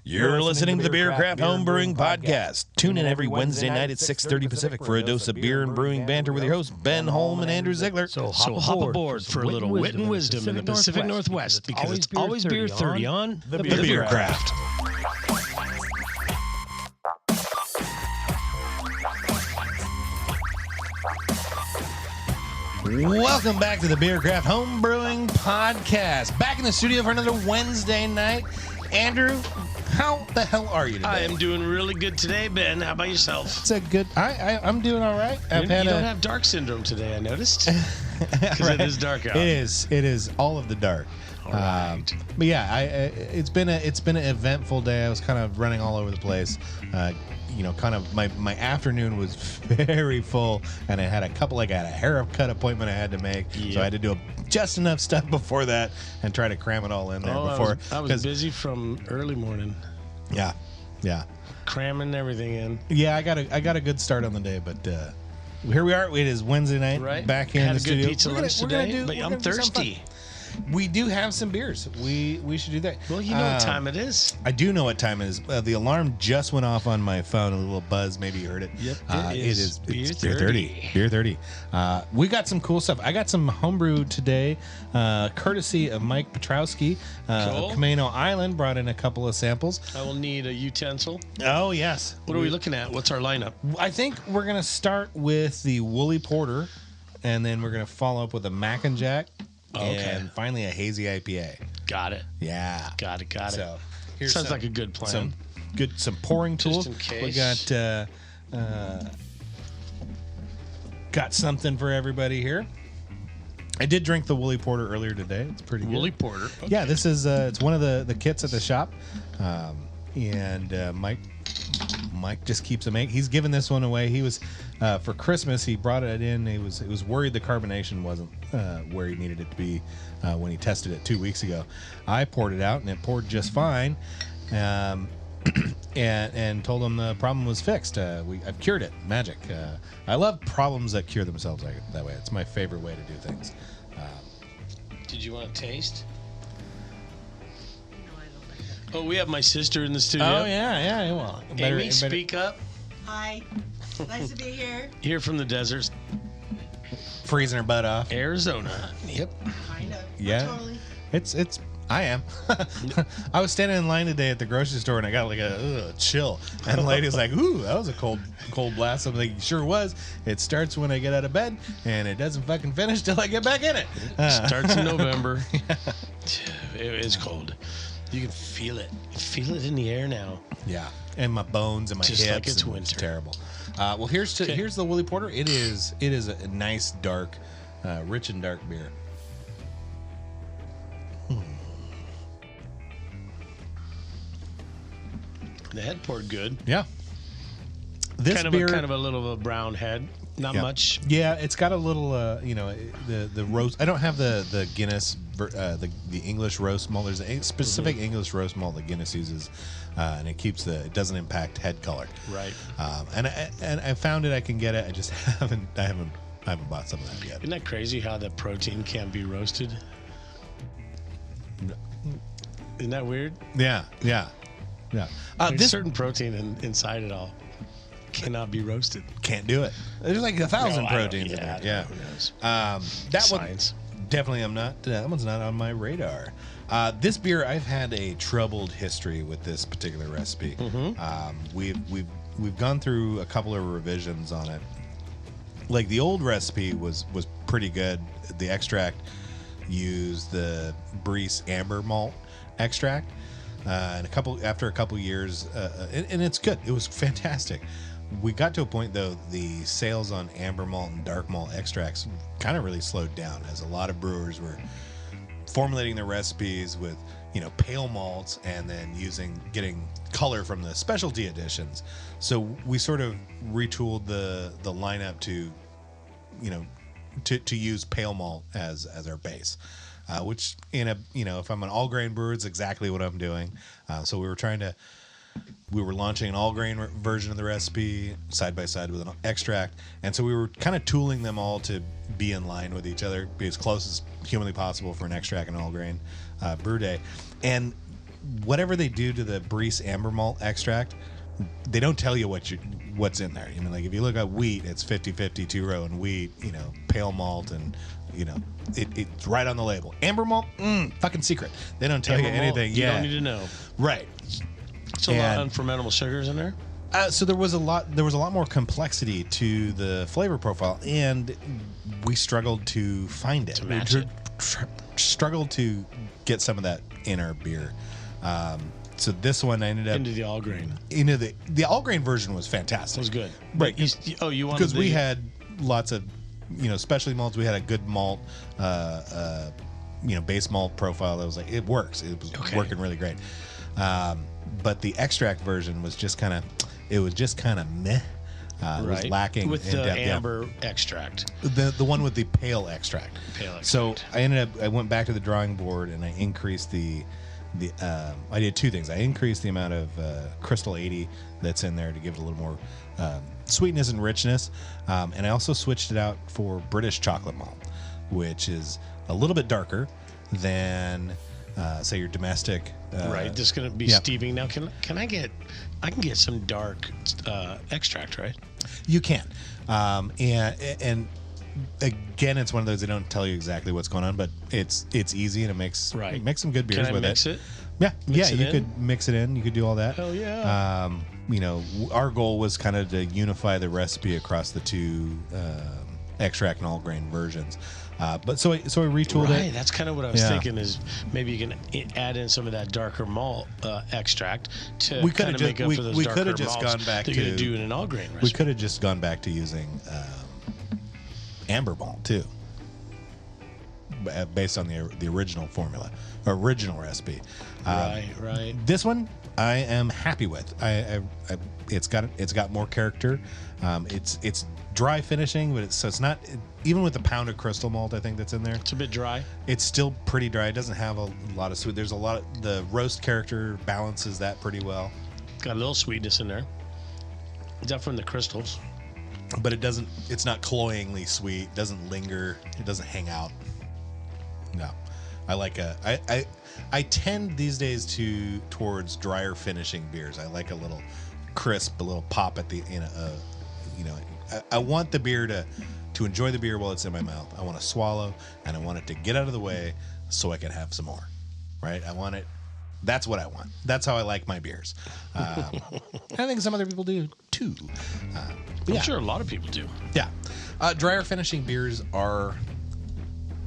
You're listening to the Beercraft Homebrewing Podcast. Tune in every Wednesday night at 6:30 Pacific for a dose of beer and brewing banter with your hosts, Ben Holm and Andrew Ziegler. So hop aboard for a little wit and wisdom in the Pacific Northwest, because it's always beer 30 on the Beercraft. Welcome back to the Beercraft Homebrewing Podcast. Back in the studio for another Wednesday night. Andrew, how the hell are you today? I am doing really good today, Ben. How about yourself? It's a good. I'm doing all right. You don't have dark syndrome today, I noticed. Because Right. It is dark out. It is all of the dark. All right. But yeah, it's been an eventful day. I was kind of running all over the place. My afternoon was very full, and I had a haircut appointment I had to make, so I had to do just enough stuff before that and try to cram it all in there before. I was busy from early morning. Yeah. Cramming everything in. Yeah, I got a good start on the day, but here we are. It is Wednesday night. Right. Back here in the studio. Had a good pizza lunch today, but I'm thirsty. We do have some beers. We should do that. Well, you know what time it is. I do know what time it is. The alarm just went off on my phone. A little buzz. Maybe you heard it. Yep, it is Beer it's 30. Beer 30. We got some cool stuff. I got some homebrew today, courtesy of Mike Petrowski. Cool. Camino Island brought in a couple of samples. I will need a utensil. Oh, yes. What are we looking at? What's our lineup? I think we're going to start with the Woolly Porter, and then we're going to follow up with a Mac and Jack. Okay. And finally a hazy IPA. Got it. Yeah. Got it. So here's Sounds like a good plan. Some pouring tools. Just in case. We got something for everybody here. I did drink the Woolly Porter earlier today. It's pretty good. Woolly Porter. Okay. Yeah, this is it's one of the kits at the shop. Mike just keeps them making. He's given this one away. He was for Christmas. He brought it in. He was worried the carbonation wasn't where he needed it to be when he tested it 2 weeks ago. I poured it out and it poured just fine, and told him the problem was fixed. I've cured it. Magic. I love problems that cure themselves that way. It's my favorite way to do things. Did you want to taste? Oh, we have my sister in the studio. Oh yeah. Well, Amy, speak up. Hi. Nice to be here. Here from the deserts, freezing her butt off. Arizona. Yep. Kind of. Yeah. Totally. It's. I am. I was standing in line today at the grocery store and I got like a chill. And the lady was like, "Ooh, that was a cold blast." I'm like, "Sure was. It starts when I get out of bed and it doesn't fucking finish till I get back in it." Starts in November. It is cold. You can feel it. You feel it in the air now. Yeah, and my bones and my Just hips. like it's and winter. It's terrible. Well, here's the Woolly Porter. It is a nice dark, rich and dark beer. The head poured good. Yeah. This beer kind of a little of a brown head. Not much. Yeah, it's got a little, the roast. I don't have the Guinness, the English roast malt. There's a specific English roast malt that Guinness uses, and it doesn't impact head color. Right. And I found it. I can get it. I just haven't bought some of that yet. Isn't that crazy how the protein can be roasted? No. Isn't that weird? Yeah. There's certain protein inside it all. Cannot be roasted. Can't do it. There's like 1,000 proteins in there. Yeah. Who knows? That Science. one definitely that one's not on my radar. This beer, I've had a troubled history with this particular recipe. We've gone through a couple of revisions on it. Like the old recipe was pretty good. The extract used the Breeze amber malt extract, and after a couple years, and it's good. It was fantastic. We got to a point, though, the sales on amber malt and dark malt extracts kind of really slowed down as a lot of brewers were formulating their recipes with, pale malts and then getting color from the specialty editions. So we sort of retooled the lineup to use pale malt as our base, which if I'm an all grain brewer, it's exactly what I'm doing. So we were launching an all-grain version of the recipe side by side with an extract, and so we were kind of tooling them all to be in line with each other, be as close as humanly possible for an extract and all-grain brew day. And whatever they do to the Brice amber malt extract, they don't tell you what's in there. Like if you look at wheat, it's 50-50 2-row and wheat, pale malt, and it's right on the label. Amber malt, fucking secret. They don't tell you anything. You don't need to know. Right. So a lot of unfermentable sugars in there. So there was a lot more complexity to the flavor profile, and we struggled to find it. To match it. Struggled to get some of that in our beer. So this one I ended up into the all grain. The all grain version was fantastic. It was good. Right. You wanted because we had lots of specialty malts. We had a good malt, base malt profile that was like, it works. It was working really great. But the extract version was just kind of meh. It was lacking with in the depth. amber extract. The one with the pale extract. So I went back to the drawing board and I increased I did two things. I increased the amount of Crystal 80 that's in there to give it a little more sweetness and richness. And I also switched it out for British chocolate malt, which is a little bit darker than say your domestic. Right. This is going to be steeping. Now, I can get some dark extract, right? You can. And again, it's one of those they don't tell you exactly what's going on, but it's easy and it makes some good beers with mix it. Yeah, you could mix it in. You could do all that. Hell yeah. Our goal was kind of to unify the recipe across the two extract and all grain versions. But so I retooled it. That's kind of what I was thinking. Is maybe you can add in some of that darker malt extract to kind of make up for those darker malts gone back that you're going to do in an all grain recipe. We could have just gone back to using amber malt too, based on the original formula, original recipe. Right. This one I am happy with. It's got more character. It's dry finishing, but it's not even with the pound of crystal malt I think that's in there. It's a bit dry. It's still pretty dry. It doesn't have a lot of sweet. There's a lot of the roast character balances that pretty well. Got a little sweetness in there. Is that from the crystals? But it's not cloyingly sweet. It doesn't linger. It doesn't hang out. No. I tend these days towards drier finishing beers. I like a little crisp, a little pop at the I want the beer to enjoy the beer while it's in my mouth. I want to swallow and I want it to get out of the way so I can have some more. Right? I want it. That's what I want. That's how I like my beers. I think some other people do too. I'm sure a lot of people do. Yeah. Drier finishing beers are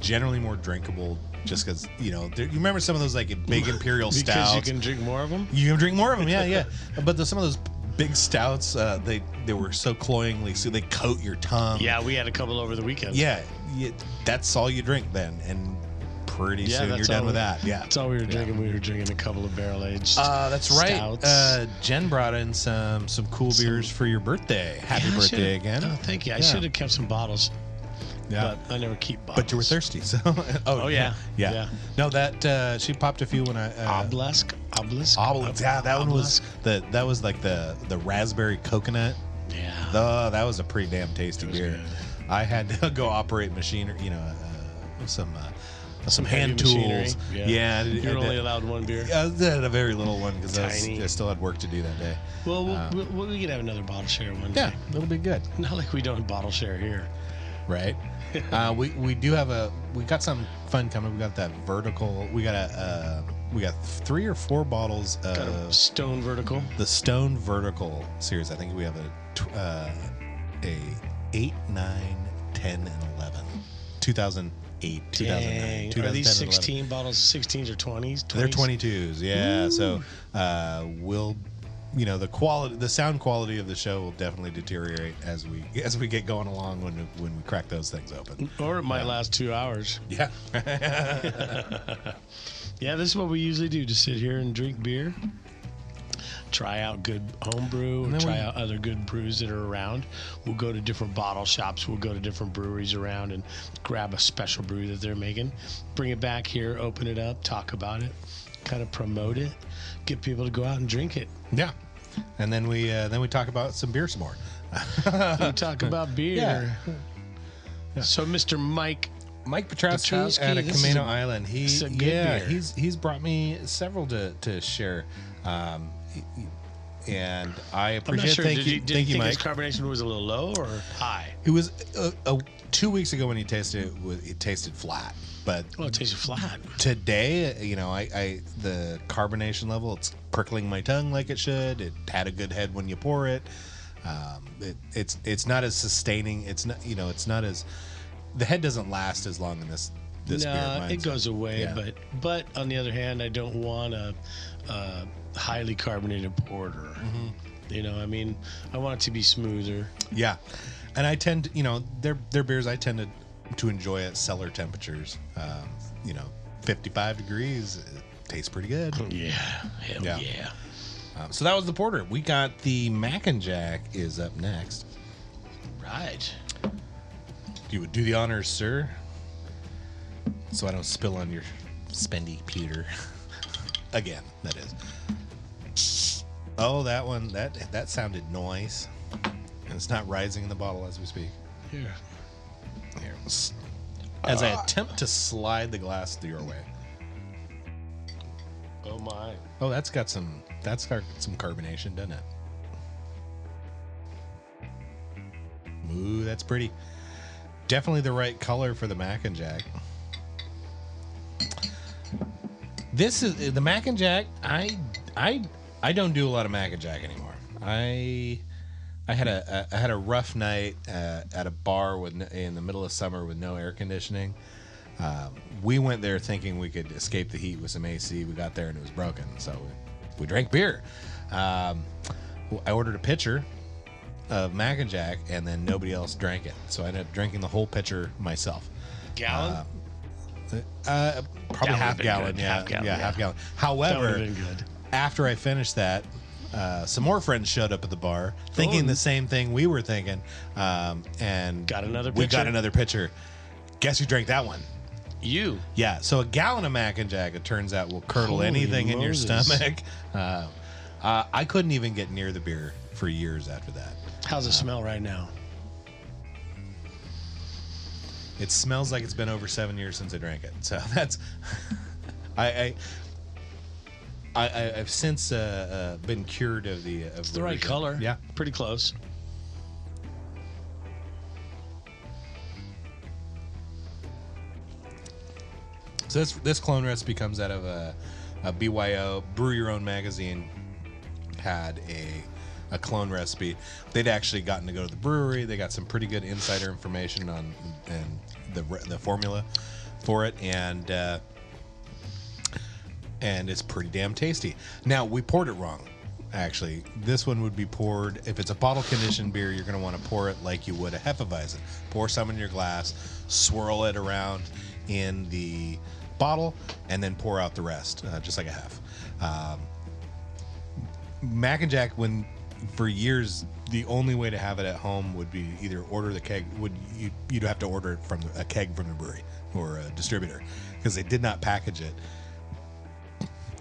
generally more drinkable just because, you remember some of those like big imperial stouts. Because you can drink more of them? You can drink more of them, yeah. But some of those big stouts, they were so cloyingly, so they coat your tongue. Yeah, we had a couple over the weekend. Yeah, that's all you drink then. And pretty soon you're done with that. Yeah, that's all we were drinking. We were drinking a couple of barrel-aged that's right. stouts. Jen brought in some cool beers for your birthday. Happy birthday again. Oh, thank you. I should have kept some bottles. Yeah. But I never keep bottles. But you were thirsty, so. Oh yeah. No, that she popped a few when I. Obelisk. Yeah, that one was that was like the raspberry coconut. Yeah. Oh, that was a pretty damn tasty beer. Good. I had to go operate machinery, some hand tools. Machinery. Yeah. You're only allowed one beer. I had a very little one because I still had work to do that day. Well, we could have another bottle share one day. Yeah, that'll be good. Not like we don't bottle share here. Right. We do have we got some fun coming. We got that vertical. We got 3 or 4 bottles of Stone Vertical. The Stone Vertical series. I think we have a 8, 9, 10, and 11. 2008, 2009. Are these 16 bottles? 16s or 20s? They're 22s. Yeah. Ooh. So we'll. the sound quality of the show will definitely deteriorate as we get going along when we crack those things open. Or it might last 2 hours. Yeah. Yeah, this is what we usually do: just sit here and drink beer, try out good homebrew, and try out other good brews that are around. We'll go to different bottle shops. We'll go to different breweries around and grab a special brew that they're making, bring it back here, open it up, talk about it, kind of promote it, get people to go out and drink it. Yeah, and then we talk about some beer some more. We talk about beer. Yeah. So, Mr. Mike Mike Petrowski out of Camino Island. He's brought me several to share. And I appreciate it. Thank you, Did you think Mike. his carbonation was a little low or high? It was 2 weeks ago when he tasted it. It tasted flat, but It tasted flat. Today, I the carbonation level, it's prickling my tongue like it should. It had a good head when you pour it. It's not as sustaining. It's not it's not as the head doesn't last as long in this beer. It goes away. Yeah. But on the other hand, I don't want a highly carbonated porter. Mm-hmm. I want it to be smoother. Yeah, and I tend to, their beers I tend to enjoy at cellar temperatures. 55 degrees, it tastes pretty good. Yeah, hell yeah. So that was the porter. We got the Mac and Jack is up next. Right. You would do the honors, sir, so I don't spill on your spendy pewter. Again, that is. Oh, that one, that sounded nice. And it's not rising in the bottle as we speak. Here. As I attempt to slide the glass your way. Oh my. Oh, that's got some carbonation, doesn't it? Ooh, that's pretty. Definitely the right color for the Mac and Jack. This is the Mac and Jack. I don't do a lot of Mac and Jack anymore. I had a rough night at a bar in the middle of summer with no air conditioning. We went there thinking we could escape the heat with some AC. We got there and it was broken, so we drank beer. I ordered a pitcher of Mac and Jack, and then nobody else drank it, so I ended up drinking the whole pitcher myself. Gallon? Probably half gallon. Yeah, half gallon. However, after I finished that, some more friends showed up at the bar thinking the same thing we were thinking, and got another we got another pitcher. Guess who drank that one? You. Yeah, so a gallon of Mac and Jack, it turns out, will curdle anything in your stomach. I couldn't even get near the beer for years after that. How's it smell right now? It smells like it's been over 7 years since I drank it. So that's I've since been cured of the. It's the right color. Yeah, pretty close. So this clone recipe comes out of a BYO Brew Your Own magazine. Had a clone recipe. They'd actually gotten to go to the brewery. They got some pretty good insider information on the formula for it, and it's pretty damn tasty. Now, we poured it wrong. Actually, this one would be poured, if it's a bottle conditioned beer, you're going to want to pour it like you would a Hefeweizen. Pour some in your glass, swirl it around in the bottle, and then pour out the rest, just like a Hef. Mac and Jack, for years, the only way to have it at home would be either order the keg. You'd have to order it from a keg from the brewery or a distributor, because they did not package it.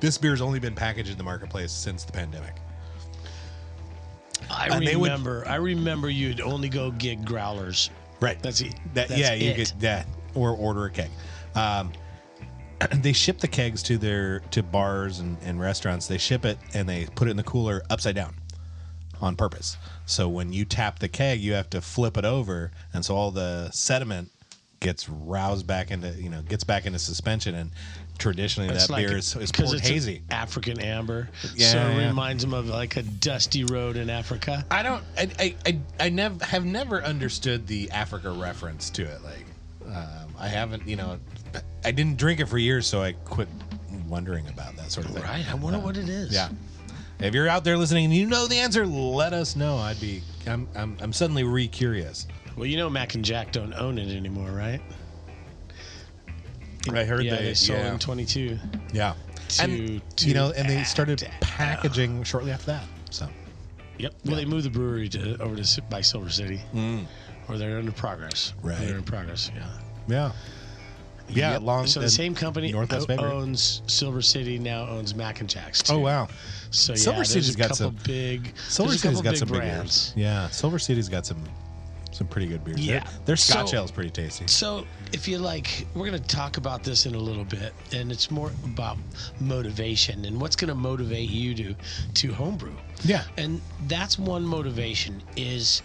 This beer's only been packaged in the marketplace since the pandemic. I remember you'd only go get growlers. Right. That's it. You could that or order a keg. They ship the kegs to bars and restaurants. They ship it and they put it in the cooler upside down on purpose. So when you tap the keg, you have to flip it over, and so all the sediment gets roused back gets back into suspension. And traditionally, that beer is poured hazy. African amber. Yeah, so it reminds them of like a dusty road in Africa. I have never understood the Africa reference to it. Like, I haven't, I didn't drink it for years, so I quit wondering about that sort of thing. Right. I wonder what it is. Yeah. If you're out there listening and you know the answer, let us know. I'm suddenly re-curious. Well, Mac and Jack don't own it anymore, right? I heard they sold in 22. Yeah. And they started packaging shortly after that. So. Yep. Well, they moved the brewery over to by Silver City. Or they're in progress. Right. They're in progress, yeah. Yeah. Yeah, yep. So the same company owns Silver City, now owns Mac and Jack's too. Oh wow! So Silver City's got some big. Silver City's got some brands. big beers. Yeah, Silver City's got some some pretty good beers. Yeah. Their Scotch So- ale is pretty tasty. So, if you like, we're going to talk about this in a little bit, and it's more about motivation and what's going to motivate you to homebrew. Yeah. And that's one motivation is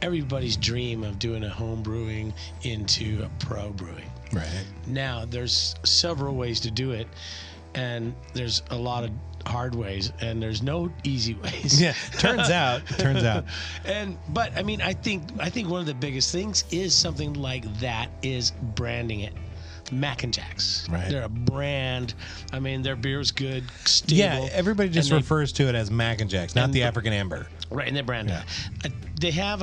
everybody's dream of doing a home brewing into a pro brewing. Right. Now, there's several ways to do it, and there's a lot of hard ways, and there's no easy ways. Yeah. Turns out. But I mean, I think one of the biggest things is something like that is branding it. Mac and Jacks. Right. They're a brand. I mean, their beer's good, stable. Yeah, everybody just and they- refers to it as Mac and Jacks, not and the the- African Amber. Right, and they brand Yeah. it. They have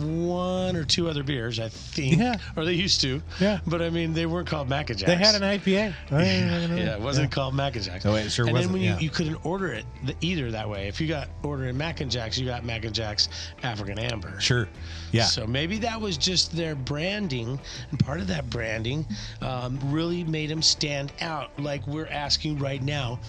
one or two other beers, I think. Yeah. Or they used to. Yeah. But I mean, they weren't called Mac and Jacks. They had an IPA. Yeah, it wasn't called Mac and Jacks. Oh, it sure and wasn't, then when yeah. you couldn't order it either that way. If you got ordering Mac and Jacks, you got Mac and Jacks African Amber. Sure. Yeah. So maybe that was just their branding, and part of that branding really made them stand out. Like we're asking right now,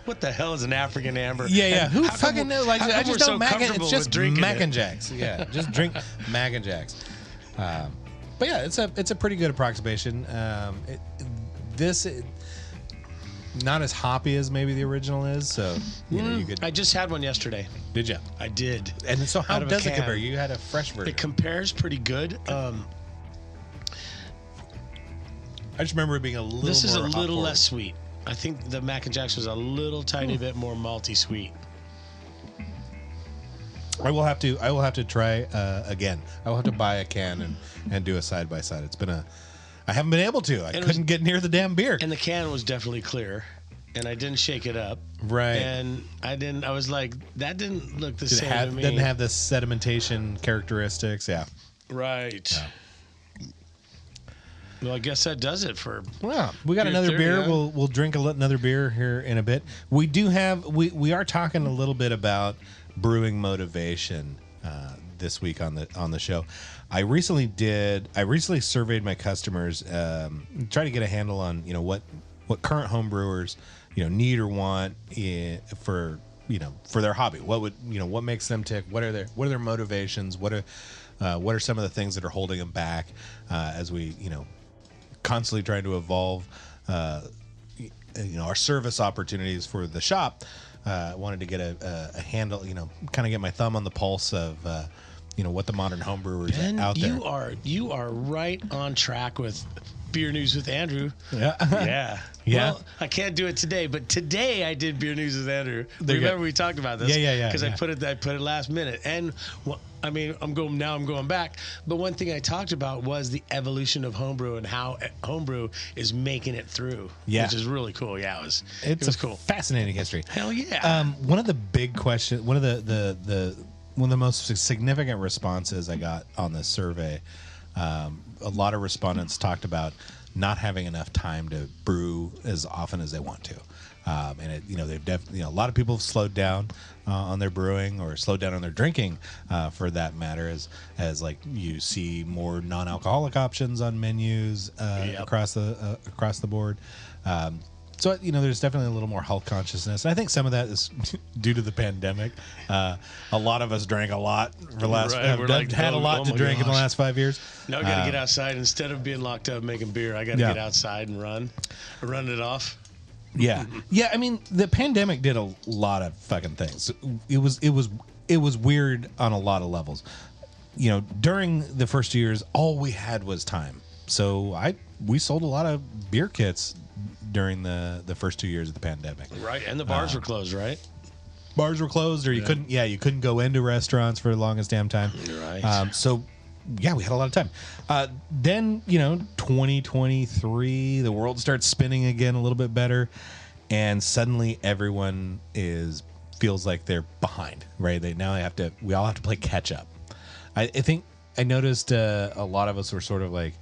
what the hell is an African Amber? Yeah. And Who how come fucking we're- knows? Like, how I come just we're know so Mac and comfortable it's with just drinking Mac it? and Jacks. Yeah. Just drink Mac and Jacks. But yeah, it's a pretty good approximation. Not as hoppy as maybe the original is, so you know you could. I just had one yesterday. Did you? I did. And so how Out of a does it can. compare? You had a fresh version. It compares pretty good. I just remember it being a little. This is a more hop little forward. less sweet. I think the Mac and Jacks was a little tiny bit more malty sweet. I will have to try again. I will have to buy a can and do a side by side. I haven't been able to. I it couldn't get near the damn beer. And the can was definitely clear, and I didn't shake it up. Right. And I was like, that didn't look the It same to me. doesn't have the sedimentation characteristics. Yeah. Right. Well, I guess that does it for. Well, we got Beer another theory, beer. huh? We'll drink another beer here in a bit. We do have we are talking a little bit about brewing motivation this week on the show. I recently surveyed my customers, try to get a handle on what current home brewers need or want for their hobby. What makes them tick? What are their motivations? What are some of the things that are holding them back as we constantly trying to evolve our service opportunities for the shop. Wanted to get a handle, kind of get my thumb on the pulse of what the modern homebrewers Ben, out there. you are right on track with Beer News with Andrew. Yeah. Yeah. Yeah. Well, I can't do it today, but today I did Beer News with Andrew. There you Remember go. we talked about this? Yeah. Because I put it last minute, and I'm going back. But one thing I talked about was the evolution of homebrew and how homebrew is making it through. Yeah. Which is really cool. Yeah, it It's was a cool. fascinating history. Hell yeah. One of the big questions, one of the most significant responses I got on this survey, a lot of respondents talked about not having enough time to brew as often as they want to. And they've definitely, a lot of people have slowed down on their brewing or slowed down on their drinking, for that matter, as like you see more non-alcoholic options on menus across the board. So there's definitely a little more health consciousness, and I think some of that is due to the pandemic. A lot of us drank a lot for the last. Right, we're like, had a lot oh to my drink in the gosh. last 5 years. Now I got to get outside. Instead of being locked up making beer, I got to Yeah. get outside and run it off. Yeah. I mean, the pandemic did a lot of fucking things. It was weird on a lot of levels. During the first 2 years, all we had was time. So we sold a lot of beer kits during the first 2 years of the pandemic. Right, and the bars were closed, right? Bars were closed, or you couldn't go into restaurants for the longest damn time. Right. So we had a lot of time. Then 2023, the world starts spinning again a little bit better, and suddenly everyone feels like they're behind. Right? We all have to play catch up. I think I noticed a lot of us were sort of like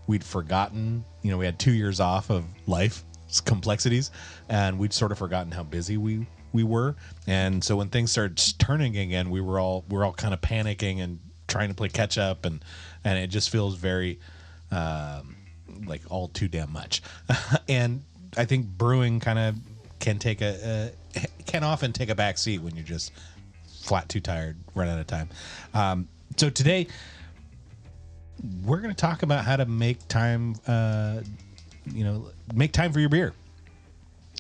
we'd forgotten. We had 2 years off of life complexities, and we'd sort of forgotten how busy we were. And so when things started turning again, we're all kind of panicking and trying to play catch up, and it just feels very like all too damn much. And I think brewing kind of can often take a back seat when you're just flat too tired, run out of time. So today, we're going to talk about how to make time, make time for your beer.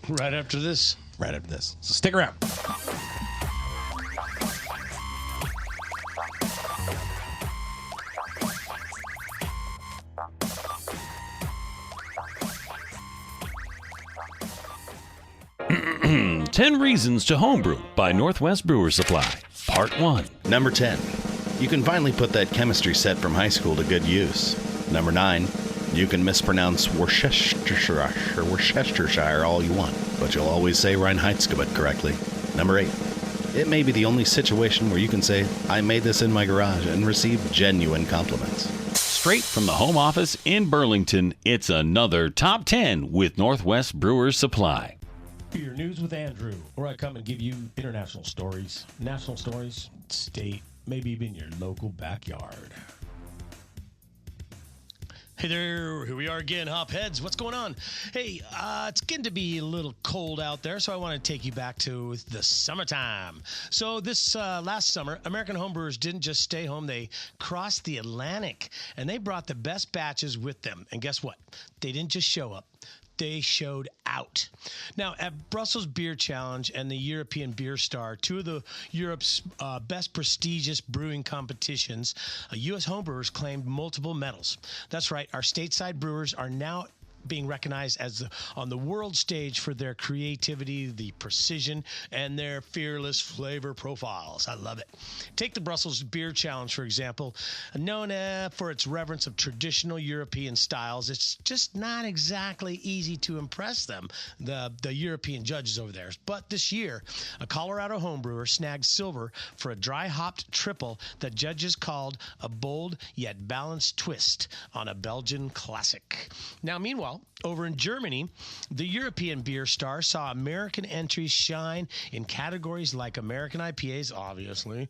Right after this. Right after this. So stick around. Ten Reasons to Homebrew by Northwest Brewer Supply, Part 1. Number 10. You can finally put that chemistry set from high school to good use. Number 9. You can mispronounce Worcestershire all you want, but you'll always say Reinheitsgebot correctly. Number 8. It may be the only situation where you can say, I made this in my garage, and receive genuine compliments. Straight from the home office in Burlington, it's another Top 10 with Northwest Brewers Supply. Beer News with Andrew, where I come and give you international stories, national stories, state, maybe even your local backyard. Hey there, here we are again, Hopheads. What's going on? Hey, it's getting to be a little cold out there, so I want to take you back to the summertime. So this last summer, American homebrewers didn't just stay home, they crossed the Atlantic, and they brought the best batches with them. And guess what? They didn't just show up. They showed out. Now, at Brussels Beer Challenge and the European Beer Star, two of the Europe's best prestigious brewing competitions, U.S. homebrewers claimed multiple medals. That's right, our stateside brewers are now being recognized as on the world stage for their creativity, the precision, and their fearless flavor profiles. I love it. Take the Brussels Beer Challenge, for example. Known for its reverence of traditional European styles, it's just not exactly easy to impress them, the European judges over there. But this year, a Colorado homebrewer snagged silver for a dry-hopped triple that judges called a bold yet balanced twist on a Belgian classic. Now, meanwhile, over in Germany, the European Beer Star saw American entries shine in categories like American IPAs, obviously,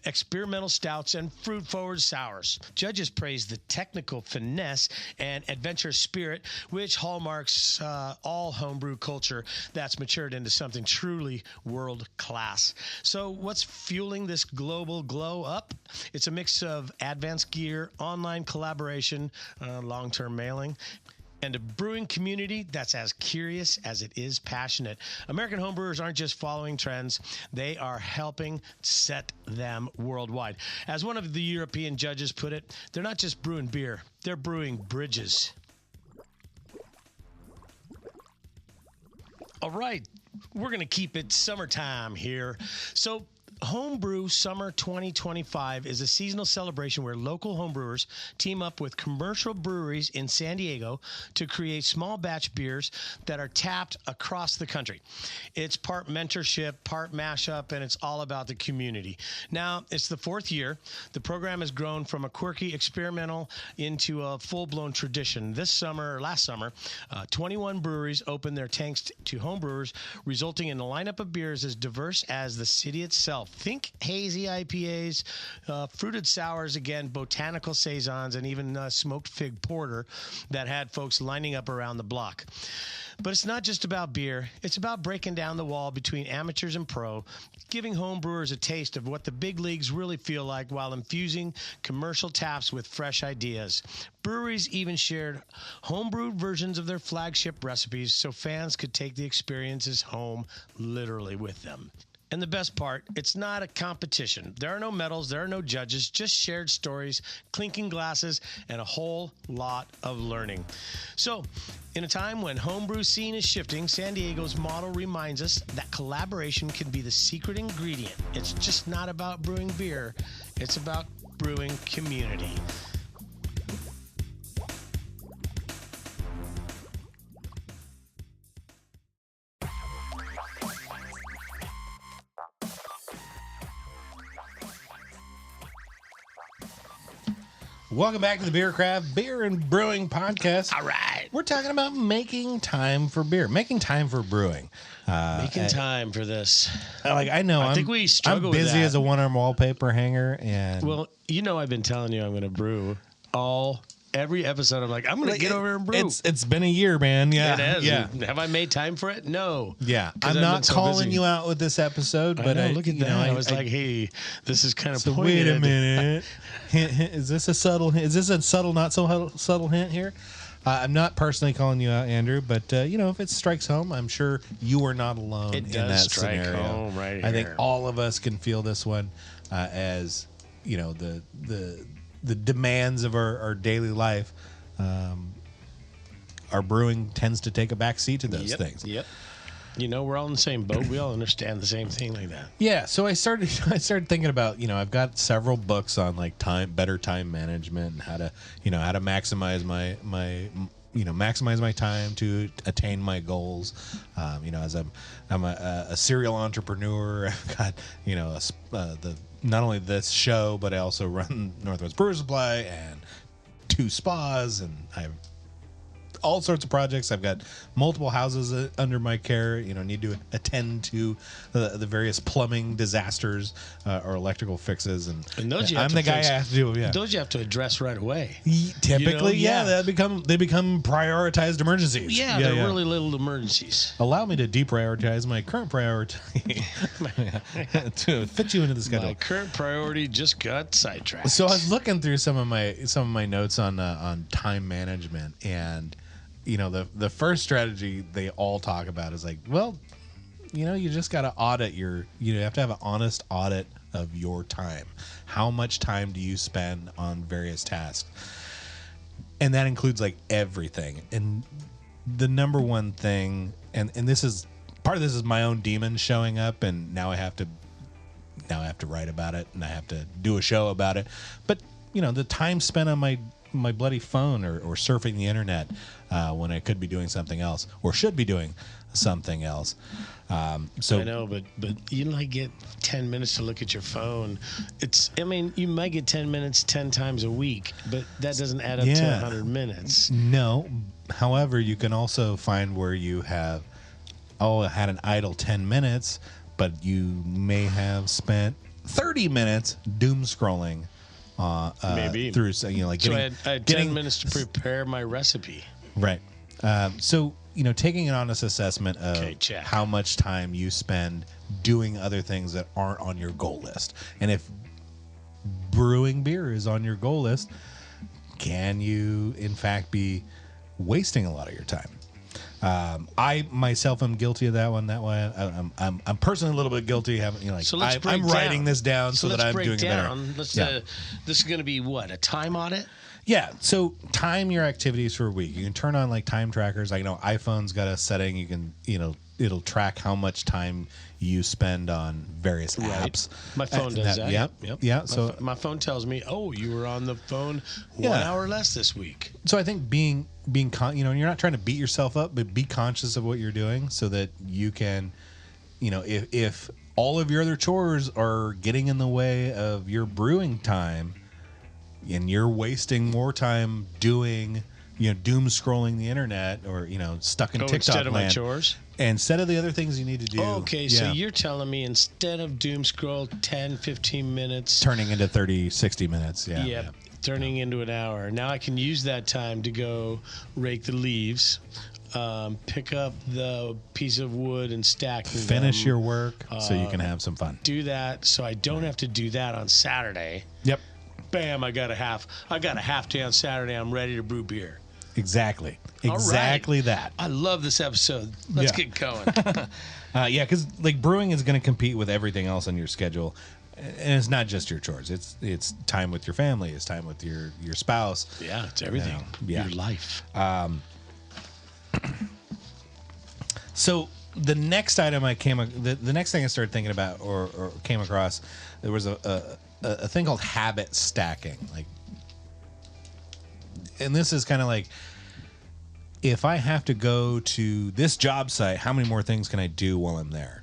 experimental stouts, and fruit-forward sours. Judges praised the technical finesse and adventurous spirit, which hallmarks all homebrew culture that's matured into something truly world-class. So what's fueling this global glow up? It's a mix of advanced gear, online collaboration, long-term mailing, and a brewing community that's as curious as it is passionate. American homebrewers aren't just following trends, they are helping set them worldwide. As one of the European judges put it, they're not just brewing beer, they're brewing bridges. All right, we're going to keep it summertime here. So, Homebrew Summer 2025 is a seasonal celebration where local homebrewers team up with commercial breweries in San Diego to create small batch beers that are tapped across the country. It's part mentorship, part mashup, and it's all about the community. Now, it's the fourth year. The program has grown from a quirky experimental into a full-blown tradition. Last summer, 21 breweries opened their tanks to homebrewers, resulting in a lineup of beers as diverse as the city itself. Think hazy IPAs, fruited sours, again, botanical saisons, and even smoked fig porter that had folks lining up around the block. But it's not just about beer. It's about breaking down the wall between amateurs and pro, giving homebrewers a taste of what the big leagues really feel like while infusing commercial taps with fresh ideas. Breweries even shared homebrewed versions of their flagship recipes so fans could take the experiences home literally with them. And the best part, it's not a competition. There are no medals, there are no judges, just shared stories, clinking glasses, and a whole lot of learning. So, in a time when homebrew scene is shifting, San Diego's model reminds us that collaboration can be the secret ingredient. It's just not about brewing beer, it's about brewing community. Welcome back to the Beer Craft Beer and Brewing Podcast. All right. We're talking about making time for beer, making time for brewing. Making time for this. I know. I think we struggle I'm busy with that. as a one-arm wallpaper hanger, and Well, I've been telling you I'm going to brew all every episode, I'm like, I'm going to get over here and brew. It's been a year, man. Yeah. It has. Yeah. Have I made time for it? No. Yeah. 'Cause I'm I've not been so calling busy. you out with this episode, but look at that. I was like, hey, this is kind of so pointed. wait a minute. Hint, is this a subtle hint? Is this a subtle, not so subtle hint here? I'm not personally calling you out, Andrew, but if it strikes home, I'm sure you are not alone It in does that strike scenario. home right I think here. all of us can feel this one as the demands of our daily life. Our brewing tends to take a back seat to those things. Yep. We're all in the same boat. We all understand the same thing like that. Yeah, so I started thinking about, I've got several books on like better time management and how to maximize my maximize my time to attain my goals. As I'm a serial entrepreneur, I've got not only this show, but I also run Northwest Brewer Supply and 2 spas, and I have all sorts of projects. I've got multiple houses under my care. Need to attend to the various plumbing disasters or electrical fixes, and those you have I'm to the guy I fix. have to do. Yeah, Those you have to address right away. typically, yeah. they become prioritized emergencies. Yeah, they're really little emergencies. Allow me to deprioritize my current priority to fit you into the schedule. My current priority just got sidetracked. So I was looking through some of my notes on time management, and the first strategy they all talk about is like, well, you just got to audit you have to have an honest audit of your time. How much time do you spend on various tasks? And that includes like everything. And the number one thing, and this is part of this is my own demon showing up, and now I have to write about it, and I have to do a show about it. But the time spent on my bloody phone or surfing the internet when I could be doing something else or should be doing something else. So I know, but you might get 10 minutes to look at your phone. You might get 10 minutes 10 times a week, but that doesn't add up to 100 minutes. No. However, you can also find where you have had an idle 10 minutes, but you may have spent 30 minutes doom scrolling Maybe through like so getting, I had 10 minutes to prepare my recipe. right. So taking an honest assessment of check. how much time you spend doing other things that aren't on your goal list, and if brewing beer is on your goal list, can you in fact be wasting a lot of your time? I myself am guilty of that one. That way, I'm personally a little bit guilty. So let's break I'm writing down. this down so that I'm doing it better. Let's Yeah. this is going to be what, a time audit? Yeah. So time your activities for a week. You can turn on like time trackers. I know iPhone's got a setting. You can it'll track how much time you spend on various apps. My phone does that. Yep. Yeah. So My phone tells me, oh, you were on the phone 1 Yeah. hour less this week. So I think being you're not trying to beat yourself up, but be conscious of what you're doing so that you can, if all of your other chores are getting in the way of your brewing time, and you're wasting more time doing, doom scrolling the internet or stuck in TikTok Instead of my land, chores. instead of the other things you need to do. Okay, so you're telling me instead of doom scroll 10, 15 minutes, turning into 30, 60 minutes. Yeah. turning into an hour. Now I can use that time to go rake the leaves, pick up the piece of wood and stack them. Finish your work so you can have some fun. Do that so I don't have to do that on Saturday. Yep. Bam, I got a half day on Saturday. I'm ready to brew beer. Exactly. All Exactly right. that. I love this episode. Let's Yeah. get going. Yeah, because like brewing is going to compete with everything else on your schedule, and it's not just your chores. It's time with your family. It's time with your spouse. Yeah, it's everything. Yeah. Your life. So the next item the next thing I started thinking about or came across, there was a thing called habit stacking. Like, and this is kind of like, if I have to go to this job site, how many more things can I do while I'm there?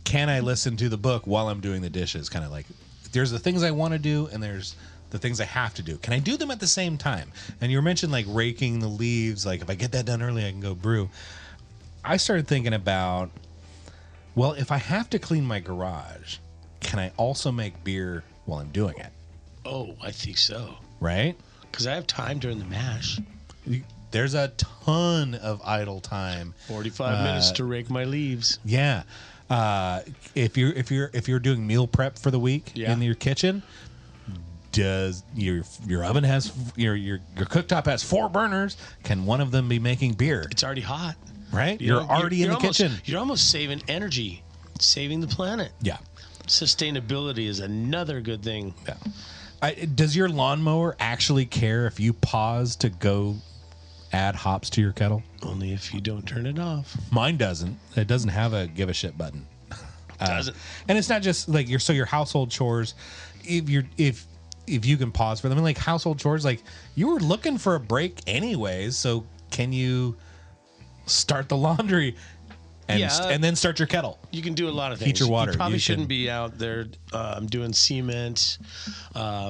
Can I listen to the book while I'm doing the dishes? Kind of like, there's the things I want to do and there's the things I have to do. Can I do them at the same time? And you mentioned like raking the leaves. Like if I get that done early, I can go brew. I started thinking about, well, if I have to clean my garage, can I also make beer while I'm doing it? Oh, I think so. right? Because I have time during the mash. There's a ton of idle time. 45 minutes to rake my leaves. Yeah. If you're doing meal prep for the week in your kitchen, does your oven has your cooktop has 4 burners? Can one of them be making beer? It's already hot. Right? You're already in the kitchen. You're almost saving energy, saving the planet. Yeah. Sustainability is another good thing. Yeah. Does your lawnmower actually care if you pause to go add hops to your kettle? Only if you don't turn it off. Mine doesn't. It doesn't have a give a shit button. Doesn't. And it's not just like your household chores. If you can pause for them, I mean, like household chores, like you were looking for a break anyways. So can you start the laundry and then start your kettle? You can do a lot of things. Heat your water. You probably You shouldn't can- be out there doing cement,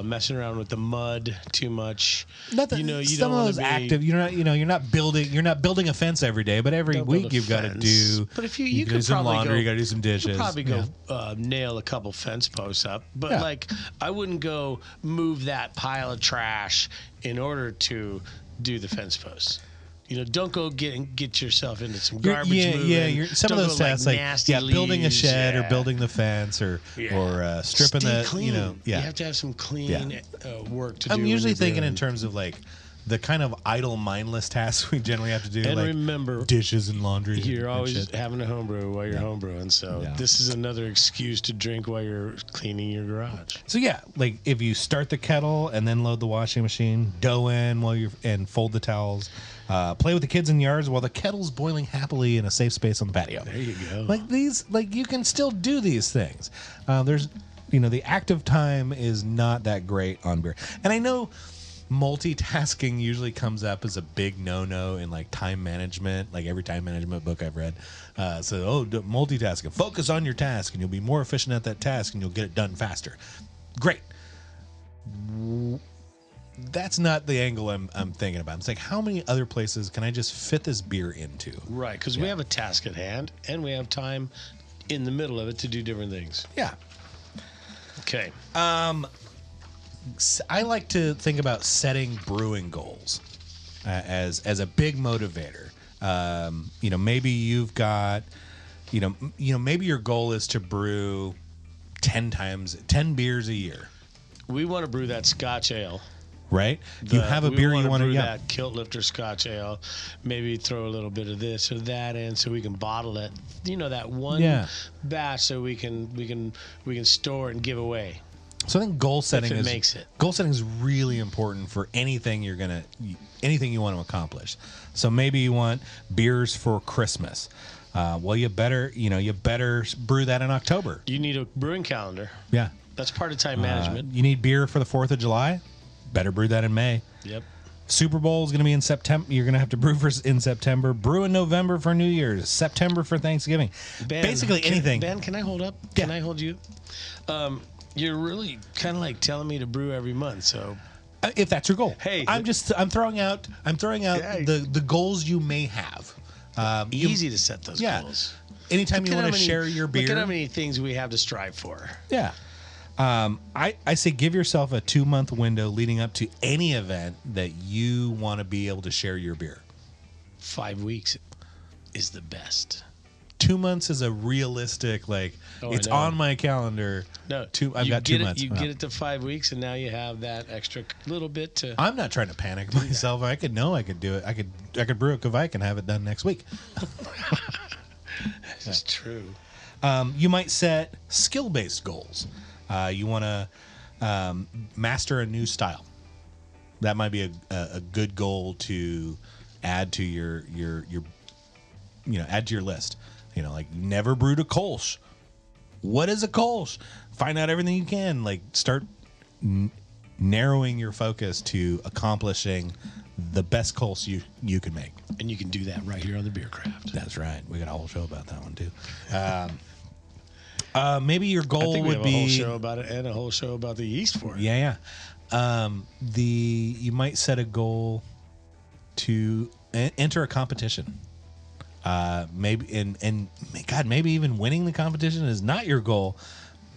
messing around with the mud too much. Not that you some don't of those wanna be- active. You're not building a fence every day, but every Don't build week a you've got to fence. do. But if you can could do some probably laundry, go- you got to do some dishes. You could probably Yeah. go nail a couple fence posts up, but Yeah. like I wouldn't go move that pile of trash in order to do the fence posts. Don't go get yourself into some garbage moving. Some of Don't those go, tasks, like nasty building a leaves, shed or yeah. building the fence or stripping Stay the clean. You have to have some clean work to do. I'm when usually you're thinking in brewing. terms of like the kind of idle, mindless tasks we generally have to do, And like remember, dishes and laundry. You're and always shit. having a homebrew while you're homebrewing, so Yeah. this is another excuse to drink while you're cleaning your garage. So yeah, like if you start the kettle and then load the washing machine, dough in and fold the towels, play with the kids in the yards while the kettle's boiling happily in a safe space on the patio. There you go. Like you can still do these things. There's, the active time is not that great on beer, and I know multitasking usually comes up as a big no-no in like time management, like every time management book I've read. Multitasking, focus on your task and you'll be more efficient at that task and you'll get it done faster. Great. That's not the angle I'm thinking about. It's like, how many other places can I just fit this beer into? Right, because we have a task at hand and we have time in the middle of it to do different things. Yeah. Okay. I like to think about setting brewing goals as a big motivator. Maybe you've got, maybe your goal is to brew 10 beers a year, We want to brew that Scotch ale. right? You have a beer you want to brew yeah. that Kilt Lifter Scotch ale. Maybe throw a little bit of this or that in so we can bottle it. That one batch so we can store and give away. So I think goal setting goal setting is really important for anything you want to accomplish. So maybe you want beers for Christmas. You better brew that in October. You need a brewing calendar. Yeah. That's part of time management. You need beer for the 4th of July. Better brew that in May. Yep. Super Bowl is going to be in September. You're going to have to brew in September. Brew in November for New Year's. September for Thanksgiving. Basically anything. Ben, can I hold up? Yeah. Can I hold you? You're really kind of like telling me to brew every month. So If that's your goal. Hey, I'm throwing out the goals you may have. easy to set those Yeah. goals. Anytime you Look at want how to many- share your beer. Look at how many things we have to strive for. Yeah. I say give yourself a 2-month window leading up to any event that you want to be able to share your beer. 5 weeks is the best. 2 months is a realistic, it's I know. on my calendar. No, I've got 2 months. You get it to 5 weeks, and now you have that extra little bit to. I'm not trying to panic myself. I could do it. I could brew a Kvike and have it done next week. That's true. You might set skill-based goals. You want to master a new style. That might be a good goal to add to your add to your list. Never brewed a Kolsch. What is a Kolsch? Find out everything you can. Start narrowing your focus to accomplishing the best Kolsch you can make. And you can do that right here on the Beer Craft. That's right. We got a whole show about that one too. Maybe your I goal think we would have be a whole show about it and a whole show about the yeast for it. Yeah. You might set a goal to enter a competition. Maybe even winning the competition is not your goal.